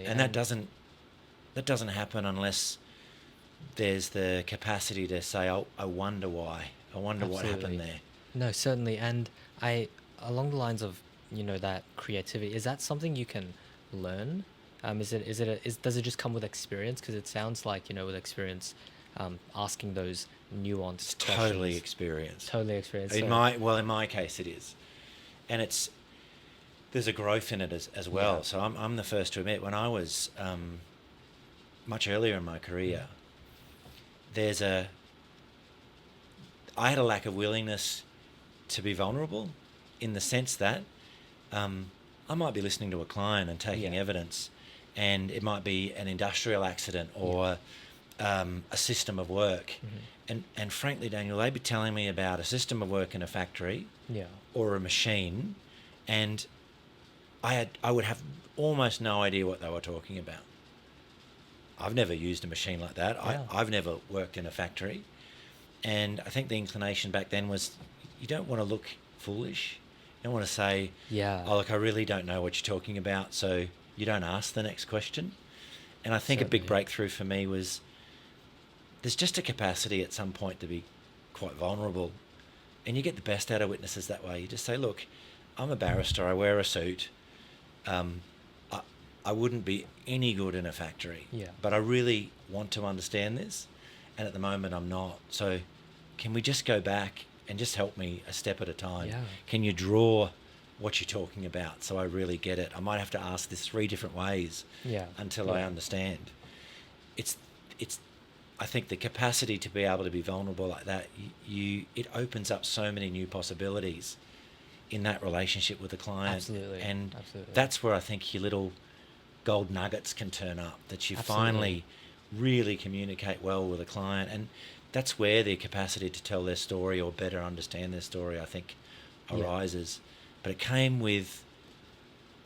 And that doesn't happen unless there's the capacity to say, oh, I wonder why. I wonder what happened there. No, certainly. And along the lines of, that creativity, is that something you can learn? Does it just come with experience? Because it sounds like, with experience, asking those nuanced questions. Totally experience. In my case, it is, and there's a growth in it as well. Yeah. So I'm the first to admit, when I was much earlier in my career, I had a lack of willingness to be vulnerable, in the sense that I might be listening to a client and taking evidence, and it might be an industrial accident or a system of work. And frankly, Daniel, they'd be telling me about a system of work in a factory or a machine, and I would have almost no idea what they were talking about. I've never used a machine like that. I've never worked in a factory. And I think the inclination back then was, you don't want to look foolish. You don't want to say, oh, look, I really don't know what you're talking about, so you don't ask the next question. And I think a big breakthrough for me was, there's just a capacity at some point to be quite vulnerable. And you get the best out of witnesses that way. You just say, look, I'm a barrister, I wear a suit. I wouldn't be any good in a factory, but I really want to understand this. And at the moment, I'm not. So can we just go back and just help me a step at a time? Yeah. Can you draw what you're talking about so I really get it? I might have to ask this 3 different ways until I understand. It's I think the capacity to be able to be vulnerable like that, it opens up so many new possibilities in that relationship with the client. Absolutely. And that's where I think your little gold nuggets can turn up, that you finally really communicate well with a client. And that's where their capacity to tell their story or better understand their story, I think, arises. But it came with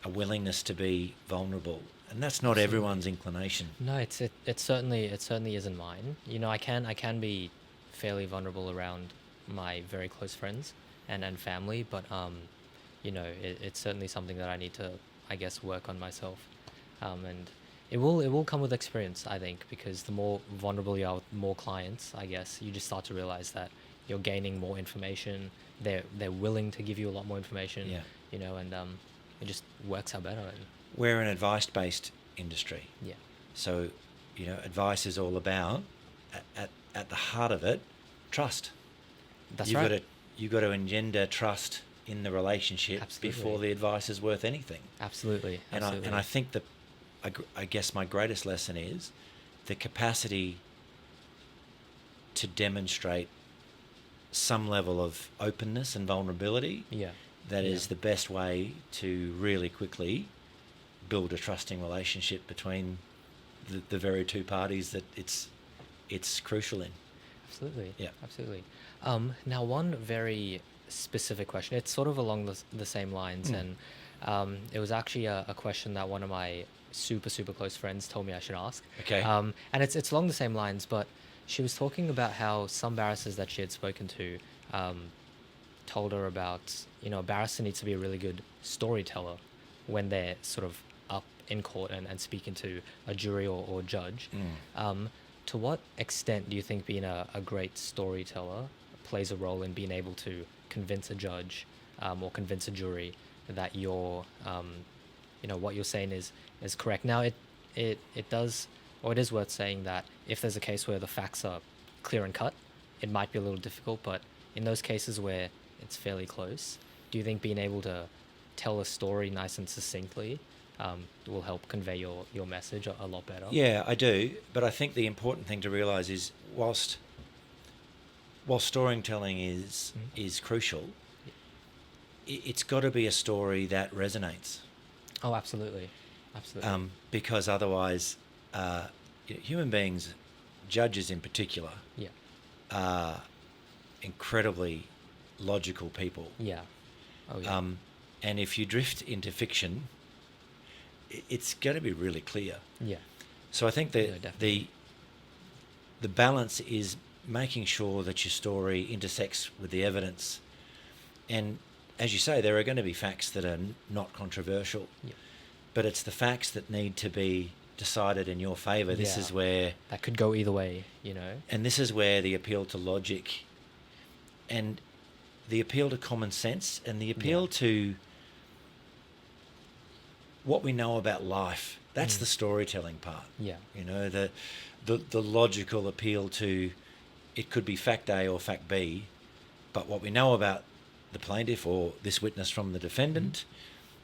a willingness to be vulnerable. And that's not everyone's inclination. No, it certainly isn't mine. I can be fairly vulnerable around my very close friends and family, but it's certainly something that I need to, I guess, work on myself. And it will come with experience, I think, because the more vulnerable you are with more clients, I guess, you just start to realize that you're gaining more information. They're willing to give you a lot more information. Yeah. And it just works out better. And We're an advice-based industry. yeah, So, advice is all about, at the heart of it, trust. that's You've right. You've got to engender trust in the relationship Absolutely. before the advice is worth anything. Absolutely. And I think that I guess my greatest lesson is the capacity to demonstrate some level of openness and vulnerability. Yeah. That is the best way to really quickly build a trusting relationship between the very two parties that it's crucial in. Absolutely. Yeah. Absolutely. Now, one very specific question. It's sort of along the same lines, and it was actually a question that one of my super close friends told me I should ask. Okay. And it's along the same lines, but she was talking about how some barristers that she had spoken to told her about, a barrister needs to be a really good storyteller when they're sort of up in court and speaking to a jury or judge. To what extent do you think being a great storyteller plays a role in being able to convince a judge or convince a jury that what you're saying is correct? Now, it does, or it is worth saying that if there's a case where the facts are clear and cut, it might be a little difficult, but in those cases where it's fairly close, do you think being able to tell a story nice and succinctly will help convey your message a lot better? Yeah, I do. But I think the important thing to realise is whilst storytelling is crucial, it's got to be a story that resonates. Oh, absolutely. Absolutely. Because otherwise, human beings, judges in particular, Yeah. are incredibly logical people. Yeah. Oh, yeah. And if you drift into fiction, it's going to be really clear. Yeah. So I think that definitely. the balance is making sure that your story intersects with the evidence. And as you say, there are going to be facts that are not controversial, Yeah. but it's the facts that need to be decided in your favour. This Yeah. is where... That could go either way, And this is where the appeal to logic and the appeal to common sense and the appeal to what we know about life, that's the storytelling part. Yeah. The logical appeal to, it could be fact A or fact B, but what we know about the plaintiff or this witness from the defendant,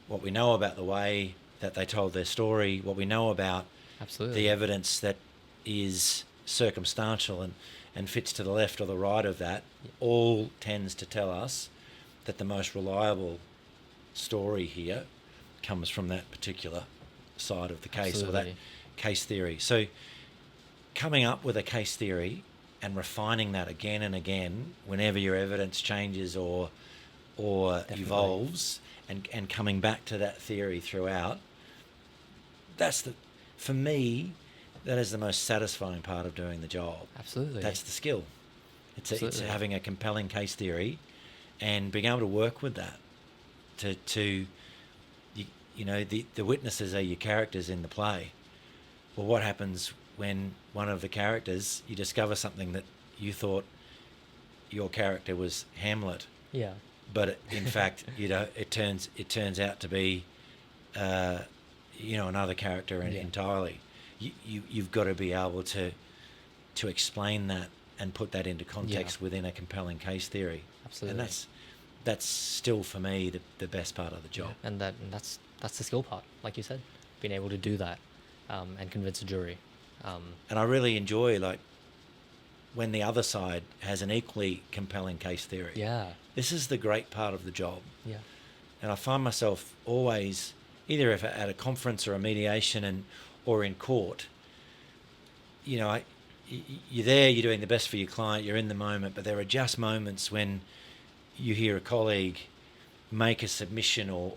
what we know about the way that they told their story, what we know about Absolutely. the evidence that is circumstantial and fits to the left or the right of that, all tends to tell us that the most reliable story here comes from that particular side of the case. Absolutely. Or that case theory. So coming up with a case theory and refining that again and again whenever your evidence changes or Definitely. evolves, and coming back to that theory throughout, for me, that is the most satisfying part of doing the job. Absolutely. That's the skill. It's Absolutely. having a compelling case theory and being able to work with that to the witnesses are your characters in the play. Well, what happens when one of the characters, you discover something that you thought your character was Hamlet, Yeah. but in fact, it turns out to be, another character entirely. You've got to be able to explain that and put that into context within a compelling case theory. Absolutely. And that's still for me the best part of the job. Yeah. And that's the skill part, like you said, being able to do that and convince a jury. And I really enjoy when the other side has an equally compelling case theory. Yeah. This is the great part of the job. Yeah. And I find myself always, either if at a conference or a mediation or in court, you're there, you're doing the best for your client, you're in the moment, but there are just moments when you hear a colleague make a submission or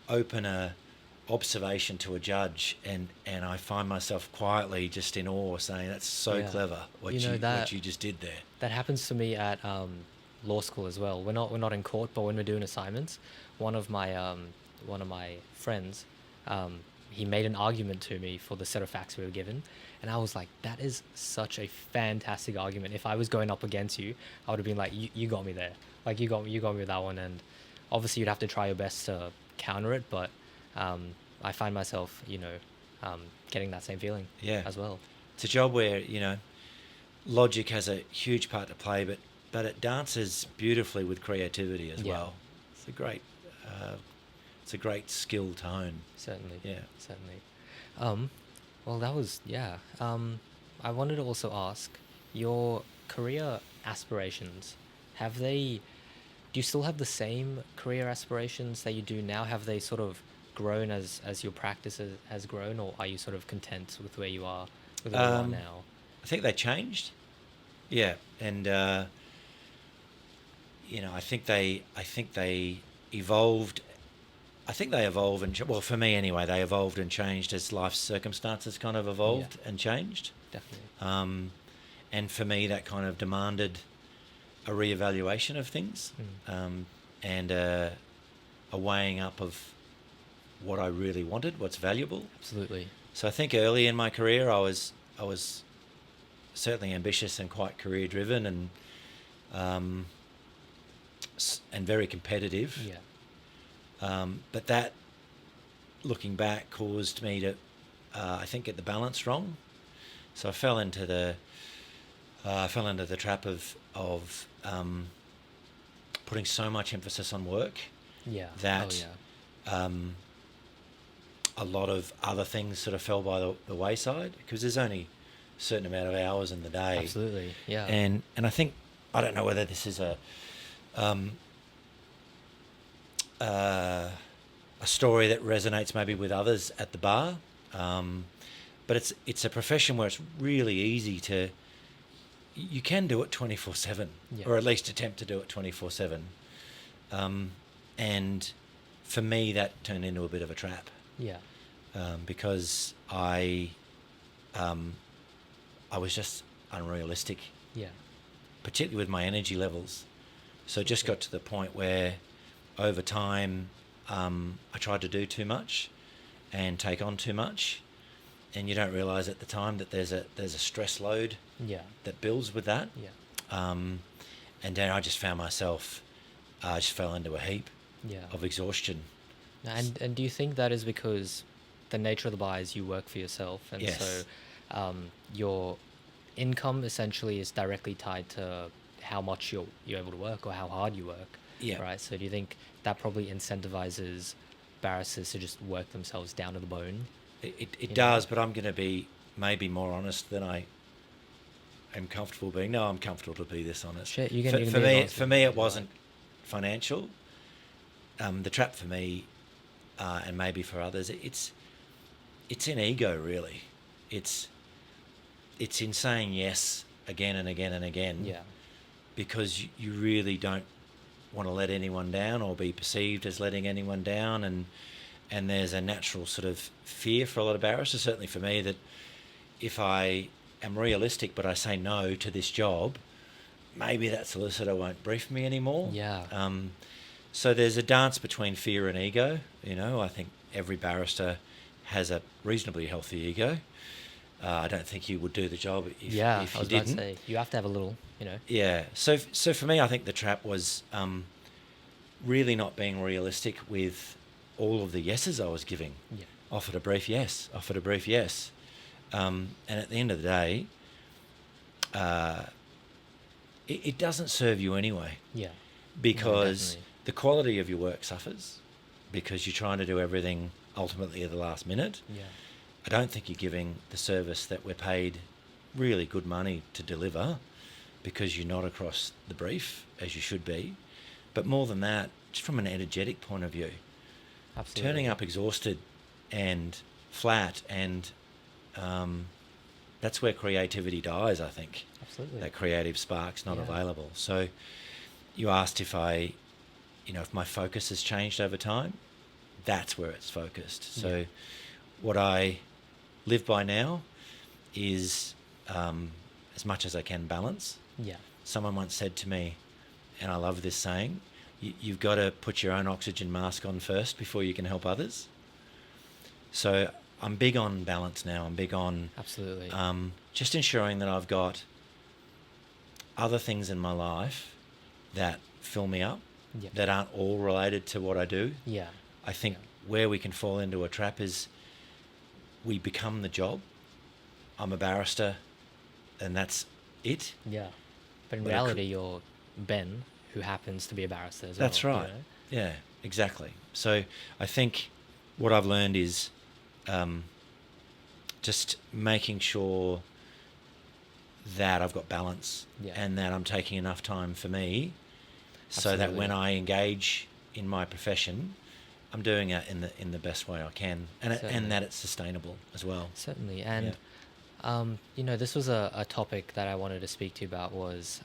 open a observation to a judge, and I find myself quietly just in awe, saying, "That's so clever what you just did there." That happens to me at law school as well. We're not in court, but when we're doing assignments, one of my friends, he made an argument to me for the set of facts we were given, and I was like, that is such a fantastic argument. If I was going up against you, I would have been like, you got me there. Like you got me with that one, and obviously you'd have to try your best to counter it, but I find myself, getting that same feeling as well. It's a job where, logic has a huge part to play, but it dances beautifully with creativity as well. It's a great skill tone. Certainly. Yeah. Certainly. Well, that was, I wanted to also ask, your career aspirations, do you still have the same career aspirations that you do now? Have they sort of grown as your practice has grown, or are you sort of content with where you are now? I think they changed. Yeah. And, I think they evolved. I think they evolve well, for me anyway, they evolved and changed as life's circumstances kind of evolved and changed. Definitely. And for me, that kind of demanded a reevaluation of things, and a weighing up of what I really wanted, what's valuable. Absolutely. So I think early in my career, I was certainly ambitious and quite career driven, and very competitive. Yeah. But that, looking back, caused me to, I think, get the balance wrong. So I fell into the trap of putting so much emphasis on work. Yeah. That a lot of other things sort of fell by the wayside, because there's only a certain amount of hours in the day. Absolutely. Yeah. And I think, I don't know whether this is a story that resonates maybe with others at the bar, but it's a profession where it's really easy to, you can do it 24/7, or at least attempt to do it 24/7, and for me that turned into a bit of a trap. Yeah. Because I was just unrealistic. Yeah. Particularly with my energy levels. So it just got to the point where over time I tried to do too much and take on too much, and you don't realise at the time that there's a stress load that builds with that. Yeah. And then I just found myself, I just fell into a heap of exhaustion. And do you think that is because the nature of the bar is you work for yourself, and so your income essentially is directly tied to how much you're able to work or how hard you work? Yeah. Right. So do you think that probably incentivizes barristers to just work themselves down to the bone? It does, but I'm going to be maybe more honest than I am comfortable being. No, I'm comfortable to be this honest. Sure, for me, it wasn't financial. The trap for me, and maybe for others, it's in ego, really. It's in saying yes again and again and again. Yeah. Because you really don't want to let anyone down or be perceived as letting anyone down, and there's a natural sort of fear for a lot of barristers, certainly for me, that if I am realistic but I say no to this job, maybe that solicitor won't brief me anymore. Yeah. So there's a dance between fear and ego. I think every barrister has a reasonably healthy ego. I don't think you would do the job if you didn't. I was about to say, you have to have a little, Yeah. So for me, I think the trap was really not being realistic with all of the yeses I was giving. Yeah. Offered a brief yes. And at the end of the day, it doesn't serve you anyway. Yeah. Because the quality of your work suffers, because you're trying to do everything ultimately at the last minute. Yeah. I don't think you're giving the service that we're paid really good money to deliver, because you're not across the brief as you should be. But more than that, just from an energetic point of view, Absolutely. turning up exhausted and flat, and that's where creativity dies, I think. Absolutely. That creative spark's not available. So you asked if if my focus has changed over time. That's where it's focused. So what I live by now is as much as I can balance. Yeah. Someone once said to me, and I love this saying, you've got to put your own oxygen mask on first before you can help others. So I'm big on balance now. I'm big on Absolutely. Just ensuring that I've got other things in my life that fill me up, that aren't all related to what I do. Yeah. I think where we can fall into a trap is we become the job. I'm a barrister, and that's it. Yeah. But in reality, you're Ben, who happens to be a barrister as well. That's right. Yeah, exactly. So I think what I've learned is just making sure that I've got balance and that I'm taking enough time for me so that when I engage in my profession, I'm doing it in the best way I can, and that it's sustainable as well. Certainly. And this was a topic that I wanted to speak to you about was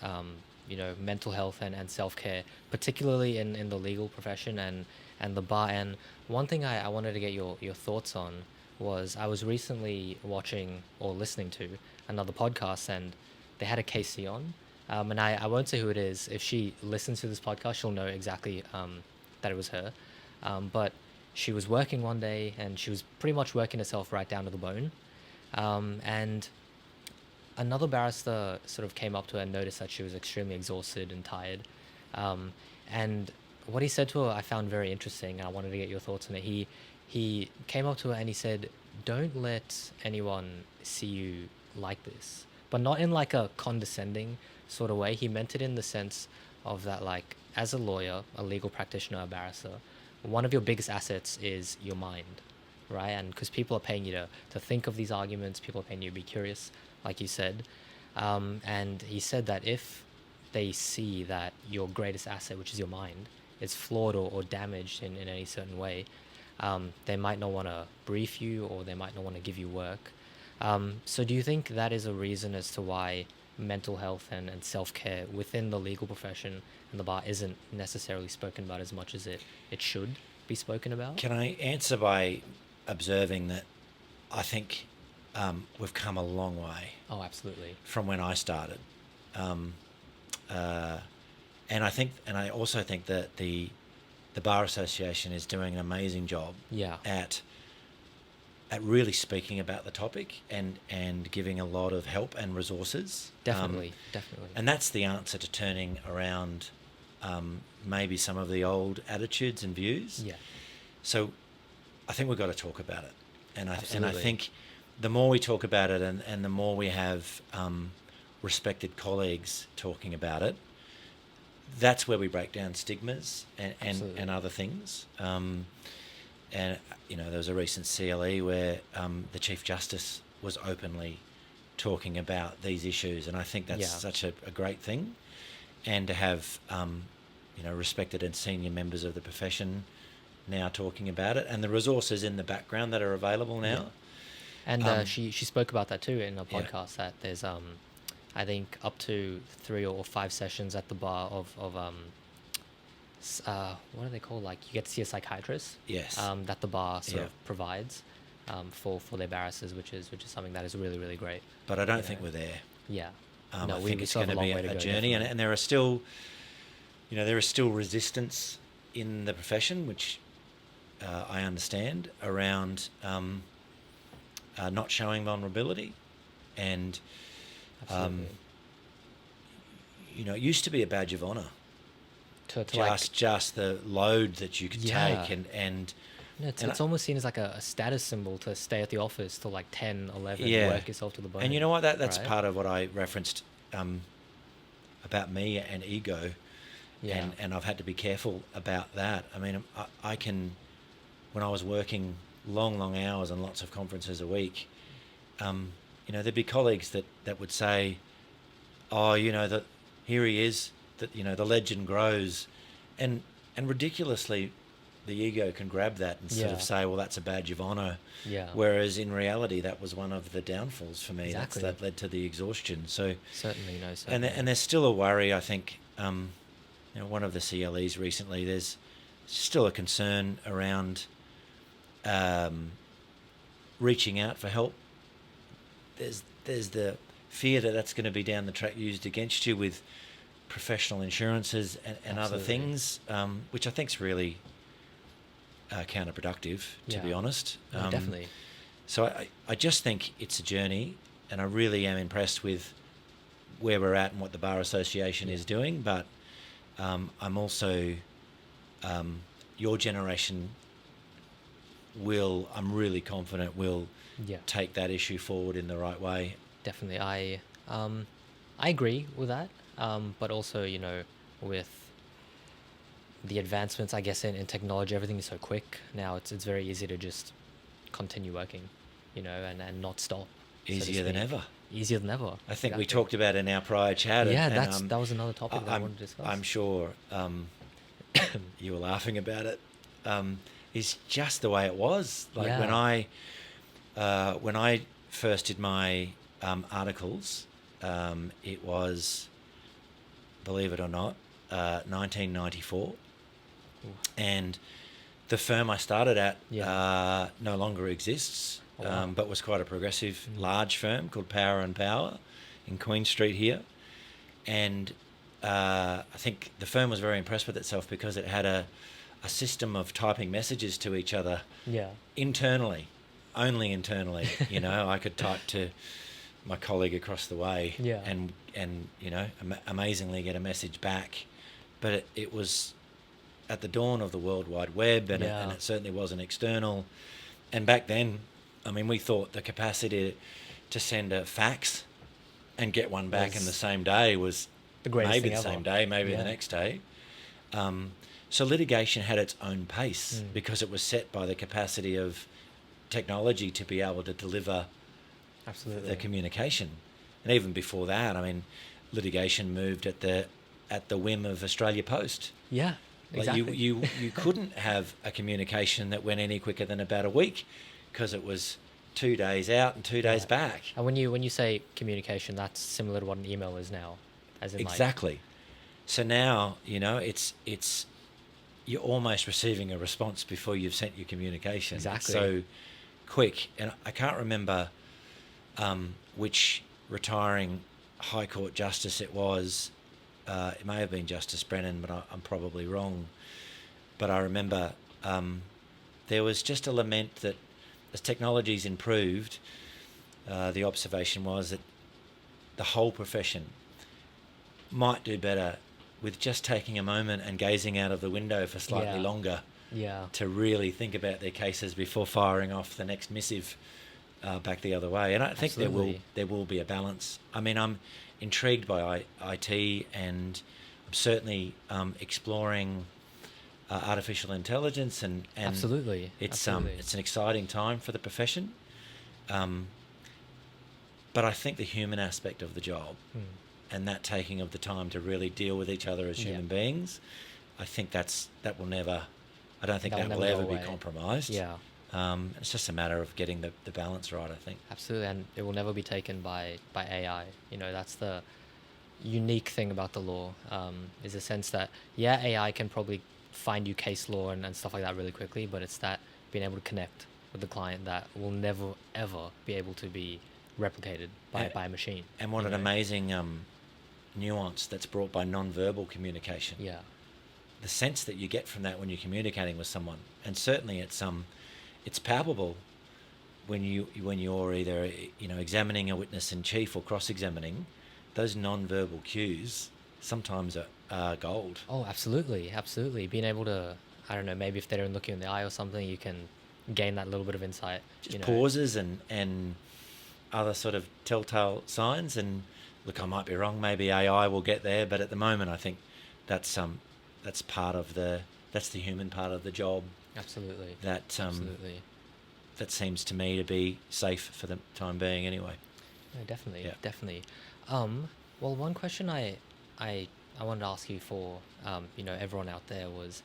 mental health and self-care, particularly in the legal profession and the bar. And one thing I wanted to get your thoughts on was I was recently watching or listening to another podcast, and they had a KC on. And I won't say who it is. If she listens to this podcast, she'll know exactly that it was her. But she was working one day, and she was pretty much working herself right down to the bone. And another barrister sort of came up to her and noticed that she was extremely exhausted and tired. And what he said to her I found very interesting. I wanted to get your thoughts on it. He came up to her and he said, "Don't let anyone see you like this," but not in like a condescending sort of way. He meant it in the sense of that, like, as a lawyer, a legal practitioner, a barrister, one of your biggest assets is your mind, right? And because people are paying you to think of these arguments, people are paying you to be curious, like you said. And he said that if they see that your greatest asset, which is your mind, is flawed or damaged in any certain way, they might not want to brief you, or they might not want to give you work. So do you think that is a reason as to why mental health and self-care within the legal profession and the bar isn't necessarily spoken about as much as it should be spoken about? Can I answer by observing that I think we've come a long way. Oh, absolutely. From when I started. And I also think that the Bar Association is doing an amazing job at really speaking about the topic and giving a lot of help and resources. Definitely. And that's the answer to turning around maybe some of the old attitudes and views. Yeah. So I think we've got to talk about it. And I think the more we talk about it and the more we have respected colleagues talking about it, that's where we break down stigmas and other things. And, there was a recent CLE where the Chief Justice was openly talking about these issues. And I think that's such a great thing. And to have, respected and senior members of the profession now talking about it, and the resources in the background that are available now. Yeah. And she spoke about that too in a podcast, that there's, I think, up to 3 or 5 sessions at the bar of what are they called? Like, you get to see a psychiatrist. Yes. That the bar sort of provides for their barristers, which is something that is really, really great. But I don't think we're there. Yeah. I think it's going to be a journey, and there are still, resistance in the profession, which I understand, around not showing vulnerability, and it used to be a badge of honour. Just the load that you could take, and it's almost seen as like a status symbol to stay at the office till like 10, 11, work yourself to the bone. And you know what? That's right? Part of what I referenced about me and ego, and I've had to be careful about that. I mean, I can, when I was working long hours and lots of conferences a week, there'd be colleagues that would say, "Oh, that here he is." That the legend grows, and ridiculously, the ego can grab that and sort of say, "Well, that's a badge of honour." Yeah. Whereas in reality, that was one of the downfalls for me. Exactly. That led to the exhaustion. So certainly. And there's still a worry. I think one of the CLEs recently. There's still a concern around reaching out for help. There's the fear that that's going to be down the track used against you with professional insurances and other things, which I think is really counterproductive, to be honest. No, definitely. So I just think it's a journey, and I really am impressed with where we're at and what the Bar Association is doing. But I'm also, your generation I'm really confident will take that issue forward in the right way. Definitely. I agree with that. But also, with the advancements, I guess, in technology, everything is so quick now. It's very easy to just continue working, and not stop. Easier than ever. Easier than ever. I think we talked about in our prior chat. Yeah, that was another topic that I wanted to discuss. I'm sure you were laughing about it. Is just the way it was. Like when I first did my articles, it was, believe it or not, 1994, and the firm I started at no longer exists, but was quite a progressive, large firm called Power and Power in Queen Street here, and I think the firm was very impressed with itself because it had a system of typing messages to each other internally, only internally. I could type to my colleague across the way and amazingly get a message back. But it was at the dawn of the World Wide Web, and it certainly wasn't external. And back then, I mean, we thought the capacity to send a fax and get one back in the same day was maybe the same day, maybe the next day. So litigation had its own pace because it was set by the capacity of technology to be able to deliver the communication. And even before that, I mean, litigation moved at the whim of Australia Post. Yeah, exactly. Like you couldn't have a communication that went any quicker than about a week because it was 2 days out and 2 days back. And when you say communication, that's similar to what an email is now, as in exactly. So now it's you're almost receiving a response before you've sent your communication. Exactly. So quick, and I can't remember which retiring High Court Justice it was. It may have been Justice Brennan, but I'm probably wrong. But I remember there was just a lament that as technology's improved, the observation was that the whole profession might do better with just taking a moment and gazing out of the window for slightly longer to really think about their cases before firing off the next missive back the other way. And I think there will be a balance. I mean, I'm intrigued by IT, and I'm certainly exploring artificial intelligence, and absolutely, it's an exciting time for the profession. But I think the human aspect of the job and that taking of the time to really deal with each other as human beings, I think I don't think that will ever be compromised. Yeah. It's just a matter of getting the balance right, I think. Absolutely, and it will never be taken by AI. That's the unique thing about the law, is the sense that, AI can probably find you case law and stuff like that really quickly, but it's that being able to connect with the client that will never, ever be able to be replicated by a machine. And what an amazing nuance that's brought by non-verbal communication. Yeah. The sense that you get from that when you're communicating with someone, and certainly it's palpable when you're either examining a witness in chief or cross-examining. Those non-verbal cues sometimes are gold. Oh, absolutely. Being able to, I don't know, maybe if they're looking in the eye or something, you can gain that little bit of insight. Just pauses and other sort of telltale signs. And look, I might be wrong. Maybe AI will get there, but at the moment, I think that's part of that's the human part of the job. Absolutely. Absolutely. That seems to me to be safe for the time being, anyway. No, definitely. Well, one question I wanted to ask you for everyone out there was,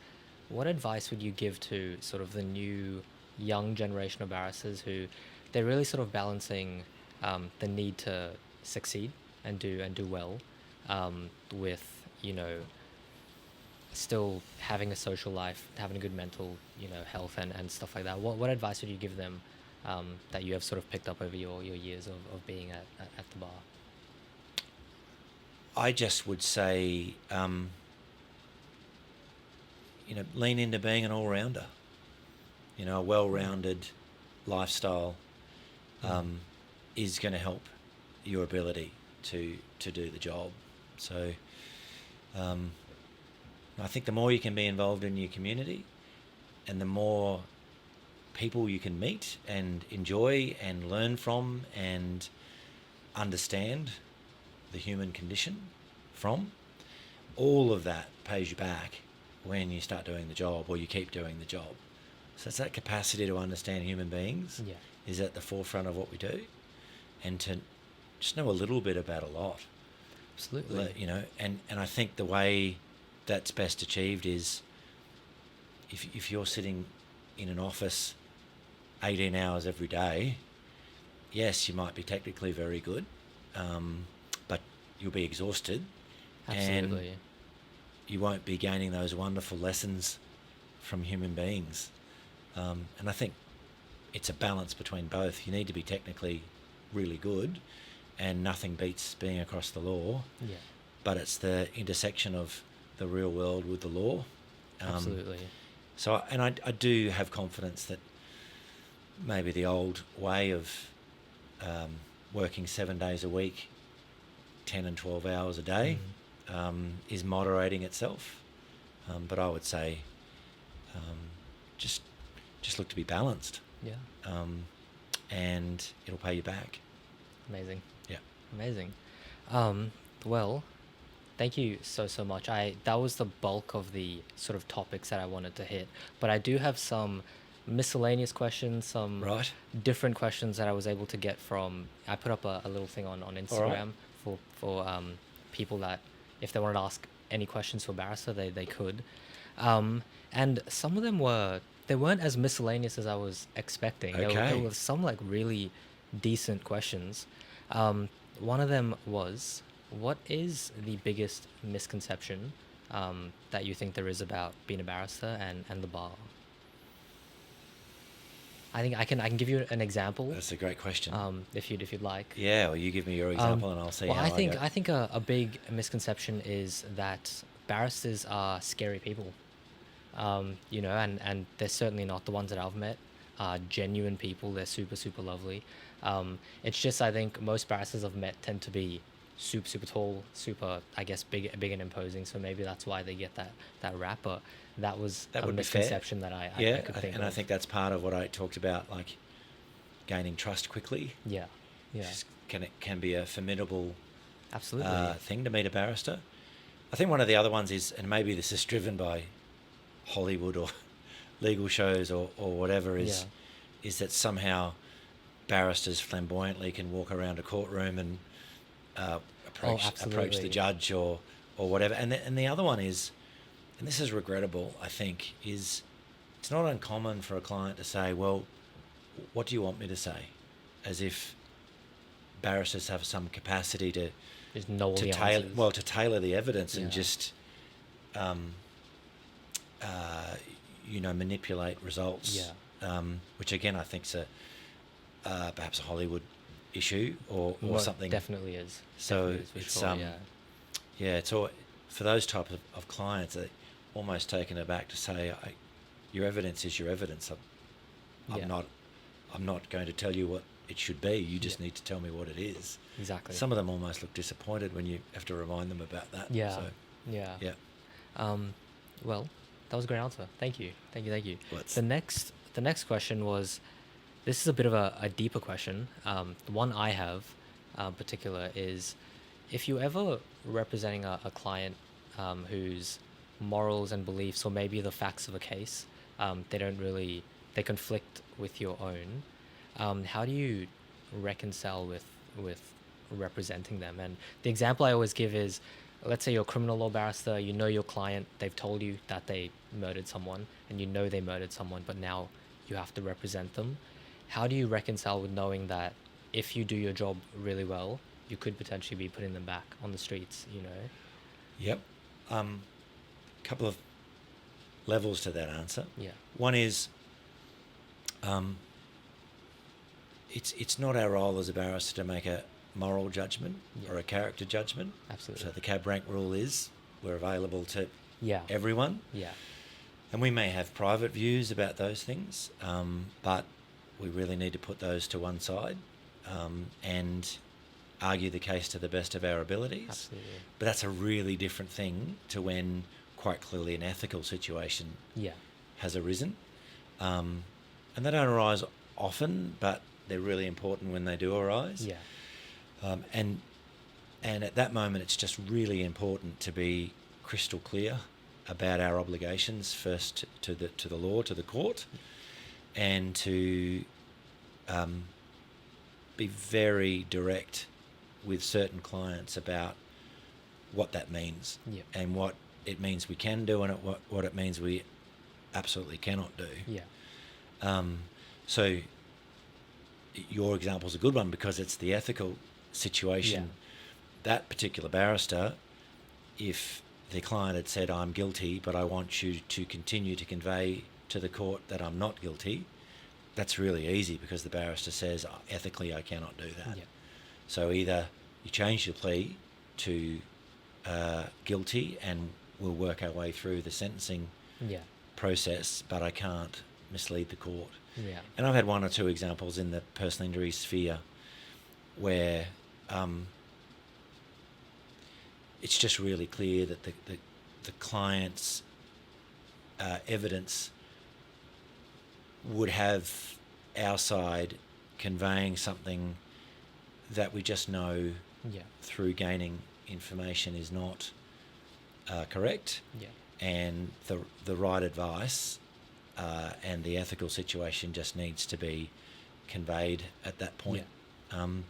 what advice would you give to sort of the new young generation of barristers who they're really sort of balancing the need to succeed and do well with still having a social life, having a good mental health and stuff like that. What advice would you give them that you have sort of picked up over your years of being at the bar? I just would say, lean into being an all-rounder. A well-rounded lifestyle is going to help your ability to do the job. So I think the more you can be involved in your community and the more people you can meet and enjoy and learn from and understand the human condition from, all of that pays you back when you start doing the job or you keep doing the job. So it's that capacity to understand human beings is at the forefront of what we do, and to just know a little bit about a lot. Absolutely. You know, and I think the way that's best achieved is if you're sitting in an office 18 hours every day, yes, you might be technically very good, but you'll be exhausted. Absolutely. And you won't be gaining those wonderful lessons from human beings. And I think it's a balance between both. You need to be technically really good, and nothing beats being across the law. Yeah. But it's the intersection of the real world with the law. Absolutely. So, and I do have confidence that maybe the old way of working 7 days a week, 10 and 12 hours a day, is moderating itself. But I would say just look to be balanced. Yeah. And it'll pay you back. Amazing. Yeah. Amazing. Well, thank you so much. That was the bulk of the sort of topics that I wanted to hit, but I do have some miscellaneous questions, some different questions that I was able to get from. I put up a little thing on Instagram for people that if they wanted to ask any questions for Barrister, they could. And some of them they weren't as miscellaneous as I was expecting. There were some like really decent questions. One of them was, what is the biggest misconception that you think there is about being a barrister and the bar? I think I can give you an example. That's a great question. If you'd like. Yeah, well, you give me your example and I'll see how I think go. I think a big misconception is that barristers are scary people. You know, and they're certainly not. The ones that I've met are genuine people. They're super lovely. It's just, I think most barristers I've met tend to be super tall, super, I guess, big and imposing. So maybe that's why they get that rap. But that was a misconception that I could think of. And I think that's part of what I talked about, like gaining trust quickly. Yeah. Can be a formidable thing to meet a barrister. I think one of the other ones is, and maybe this is driven by Hollywood or legal shows or whatever, is that somehow barristers flamboyantly can walk around a courtroom and approach the judge or whatever. And the other one is, and this is regrettable, I think, is it's not uncommon for a client to say, well, what do you want me to say? As if barristers have some capacity to just know all the answers. To tailor the evidence and just manipulate results. Which again I think is perhaps a Hollywood issue or something. Definitely is. So definitely is it's sure, it's all for those types of clients, they're almost taken aback to say, your evidence is your evidence. I'm not going to tell you what it should be. You just need to tell me what it is. Exactly. Some of them almost look disappointed when you have to remind them about that. Yeah. So, yeah. Well, that was a great answer. Thank you. The next question was, this is a bit of a deeper question. The one I have particular is, if you ever representing a client whose morals and beliefs, or maybe the facts of a case, they conflict with your own, how do you reconcile with representing them? And the example I always give is, let's say you're a criminal law barrister, you know your client, they've told you that they murdered someone, and you know they murdered someone, but now you have to represent them. How do you reconcile with knowing that if you do your job really well, you could potentially be putting them back on the streets, you know? Yep. Couple of levels to that answer. Yeah. One is, it's not our role as a barrister to make a moral judgment or a character judgment. Absolutely. So the cab rank rule is we're available to everyone. Yeah. And we may have private views about those things, but we really need to put those to one side and argue the case to the best of our abilities. Absolutely. But that's a really different thing to when quite clearly an ethical situation has arisen. And they don't arise often, but they're really important when they do arise. And at that moment, it's just really important to be crystal clear about our obligations, first to the law, to the court, and to be very direct with certain clients about what that means and what it means we can do and what it means we absolutely cannot do. So your example is a good one because it's the ethical situation. That particular barrister, if the client had said, I'm guilty, but I want you to continue to convey to the court that I'm not guilty, that's really easy because the barrister says, ethically, I cannot do that. So either you change your plea to guilty and we'll work our way through the sentencing process, but I can't mislead the court. And I've had one or two examples in the personal injury sphere where it's just really clear that the client's evidence would have our side conveying something that we just know through gaining information is not correct, and the right advice and the ethical situation just needs to be conveyed at that point. And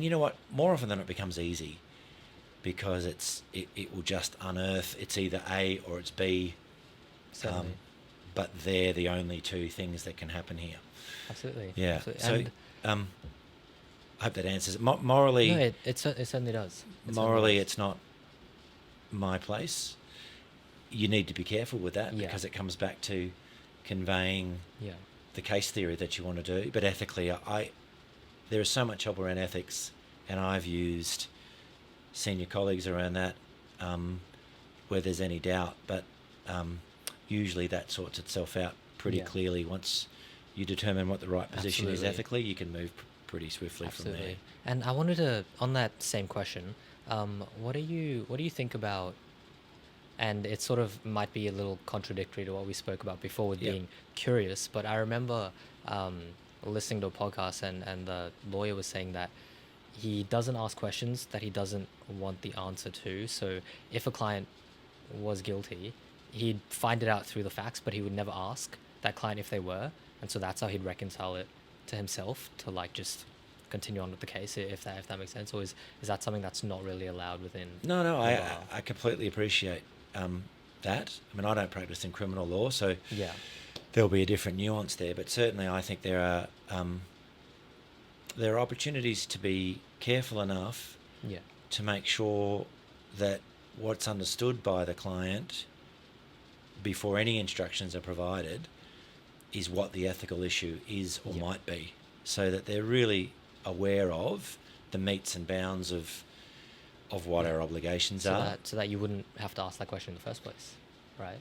you know what? More often than not, it becomes easy because it will just unearth it's either A or it's B. But they're the only two things that can happen here. Absolutely. So I hope that answers it. Morally... No, it certainly does. It's not my place. You need to be careful with that because it comes back to conveying the case theory that you want to do. But ethically, there is so much help around ethics, and I've used senior colleagues around that where there's any doubt. But usually that sorts itself out pretty clearly. Once you determine what the right position is ethically, you can move pretty swiftly from there. And I wanted to, on that same question, what do you think about, and it sort of might be a little contradictory to what we spoke about before with being curious, but I remember listening to a podcast and the lawyer was saying that he doesn't ask questions that he doesn't want the answer to. So if a client was guilty, he'd find it out through the facts, but he would never ask that client if they were. And so that's how he'd reconcile it to himself to like just continue on with the case, if that makes sense. Or is that something that's not really allowed within No, I completely appreciate that. I mean, I don't practice in criminal law, so there'll be a different nuance there. But certainly I think there are opportunities to be careful enough to make sure that what's understood by the client before any instructions are provided is what the ethical issue is or might be, so that they're really aware of the metes and bounds of what our obligations are. So that you wouldn't have to ask that question in the first place, right?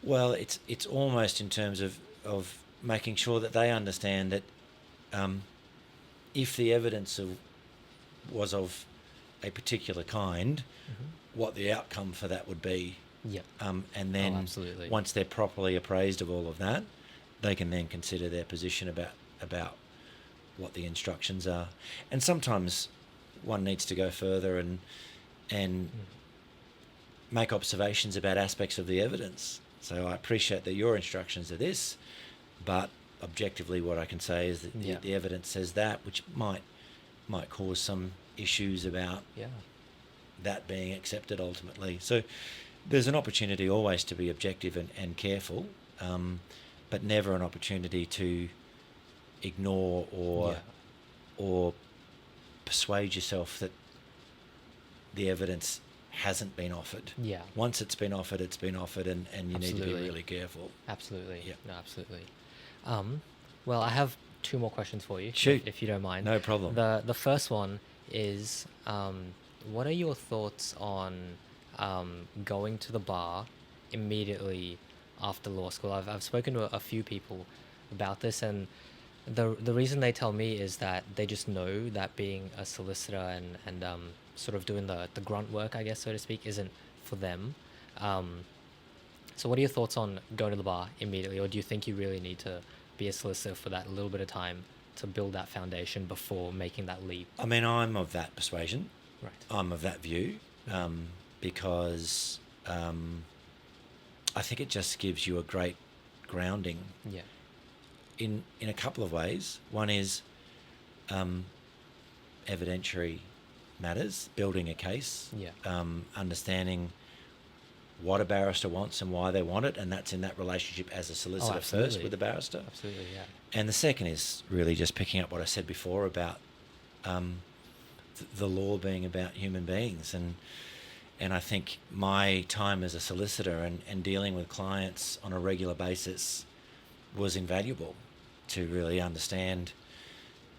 Well, it's almost in terms of making sure that they understand that if the evidence was of a particular kind, what the outcome for that would be. And then once they're properly appraised of all of that, they can then consider their position about what the instructions are. And sometimes one needs to go further and make observations about aspects of the evidence. So I appreciate that your instructions are this, but objectively what I can say is that the evidence says that, which might cause some issues about that being accepted ultimately. So there's an opportunity always to be objective and careful, but never an opportunity to ignore or persuade yourself that the evidence hasn't been offered. Once it's been offered, and you need to be really careful. Absolutely. No, absolutely. Well, I have two more questions for you. Shoot. If you don't mind. No problem. The first one is, what are your thoughts on going to the bar immediately after law school? I've spoken to a few people about this, and The reason they tell me is that they just know that being a solicitor and sort of doing the grunt work, I guess, so to speak, isn't for them. Um, so what are your thoughts on going to the bar immediately, or do you think you really need to be a solicitor for that little bit of time to build that foundation before making that leap? I mean, I'm of that persuasion. Right. I'm of that view, because I think it just gives you a great grounding Yeah. in a couple of ways. One is evidentiary matters, building a case, Yeah. understanding what a barrister wants and why they want it, and that's in that relationship as a solicitor first with the barrister. Absolutely, yeah. And the second is really just picking up what I said before about the law being about human beings. And I think my time as a solicitor and dealing with clients on a regular basis was invaluable to really understand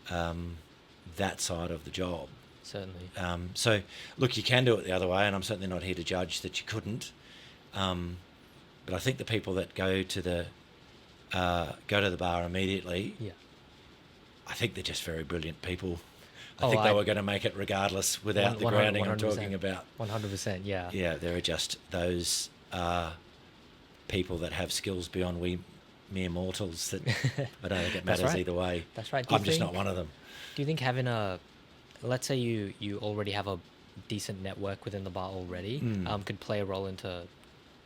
that side of the job. Certainly. So, look, you can do it the other way, and I'm certainly not here to judge that you couldn't. But I think the people that go to the bar immediately, Yeah. I think they're just very brilliant people. I Oh, think they were going to make it regardless without the grounding I'm 100%. talking about. 100%, yeah. Yeah, there are just those people that have skills beyond we mere mortals that I don't think it matters either way. That's right. I'm just not one of them. Do you think having let's say you already have a decent network within the bar already, could play a role into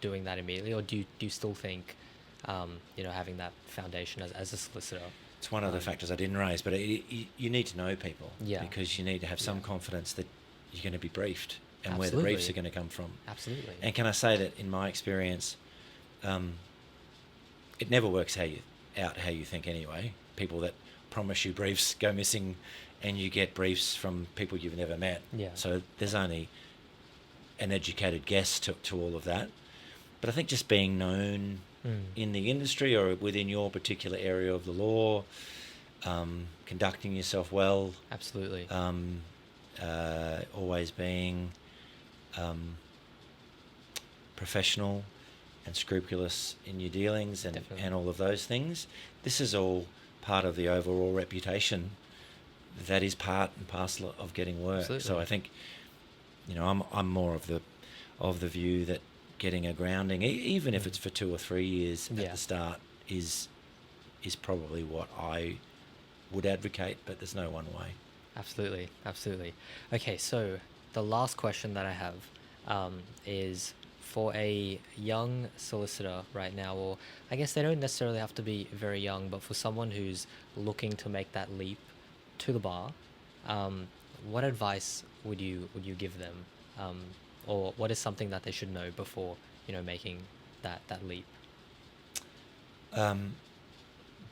doing that immediately, or do you still think, having that foundation as a solicitor? It's one of the factors I didn't raise, but you need to know people, because you need to have some confidence that you're going to be briefed and where the briefs are going to come from. Absolutely. And can I say that in my experience, it never works how you think anyway. People that promise you briefs go missing, and you get briefs from people you've never met. Yeah. So there's only an educated guess to all of that. But I think just being known in the industry or within your particular area of the law, conducting yourself well. Absolutely. Always being professional and scrupulous in your dealings and all of those things. This is all part of the overall reputation that is part and parcel of getting work. Absolutely. So I think, I'm more of the view that getting a grounding, even if it's for 2 or 3 years at the start, is probably what I would advocate, but there's no one way. Absolutely. Okay, so the last question that I have is for a young solicitor right now, or I guess they don't necessarily have to be very young, but for someone who's looking to make that leap to the bar, what advice would you give them, or what is something that they should know before making that leap?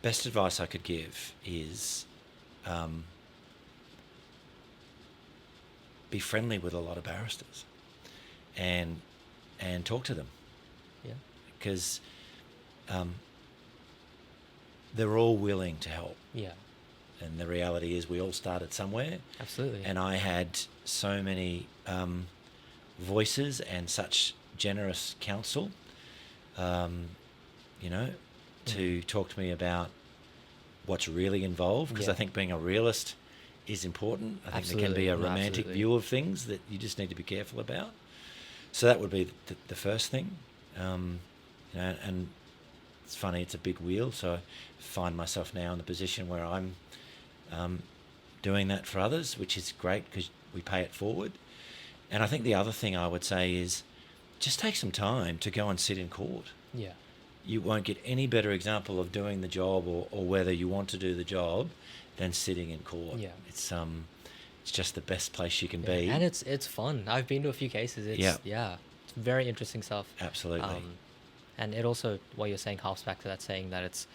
Best advice I could give is be friendly with a lot of barristers and talk to them. Yeah. Because they're all willing to help. Yeah. And the reality is we all started somewhere. Absolutely. And I had so many voices and such generous counsel, to talk to me about what's really involved. Because I think being a realist is important. I think there can be a romantic view of things that you just need to be careful about. So that would be the first thing. And it's funny, it's a big wheel. So I find myself now in the position where I'm doing that for others, which is great because we pay it forward. And I think the other thing I would say is just take some time to go and sit in court. Yeah. You won't get any better example of doing the job or whether you want to do the job than sitting in court. Yeah. It's just the best place you can be. And it's fun. I've been to a few cases. It's very interesting stuff. Absolutely. And it also, what you're saying harps back to that saying that it's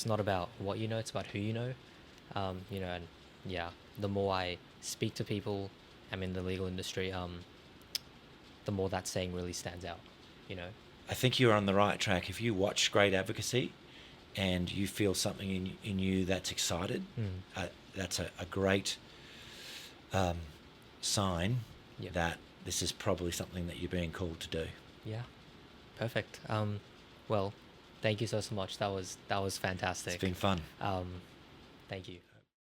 not about what you know, it's about who you know. And the more I speak to people, I'm in the legal industry, the more that saying really stands out, I think you're on the right track. If you watch great advocacy and you feel something in you that's excited, that's a great sign that this is probably something that you're being called to do. Yeah, perfect. Well, thank you so much. That was fantastic. It's been fun. Thank you.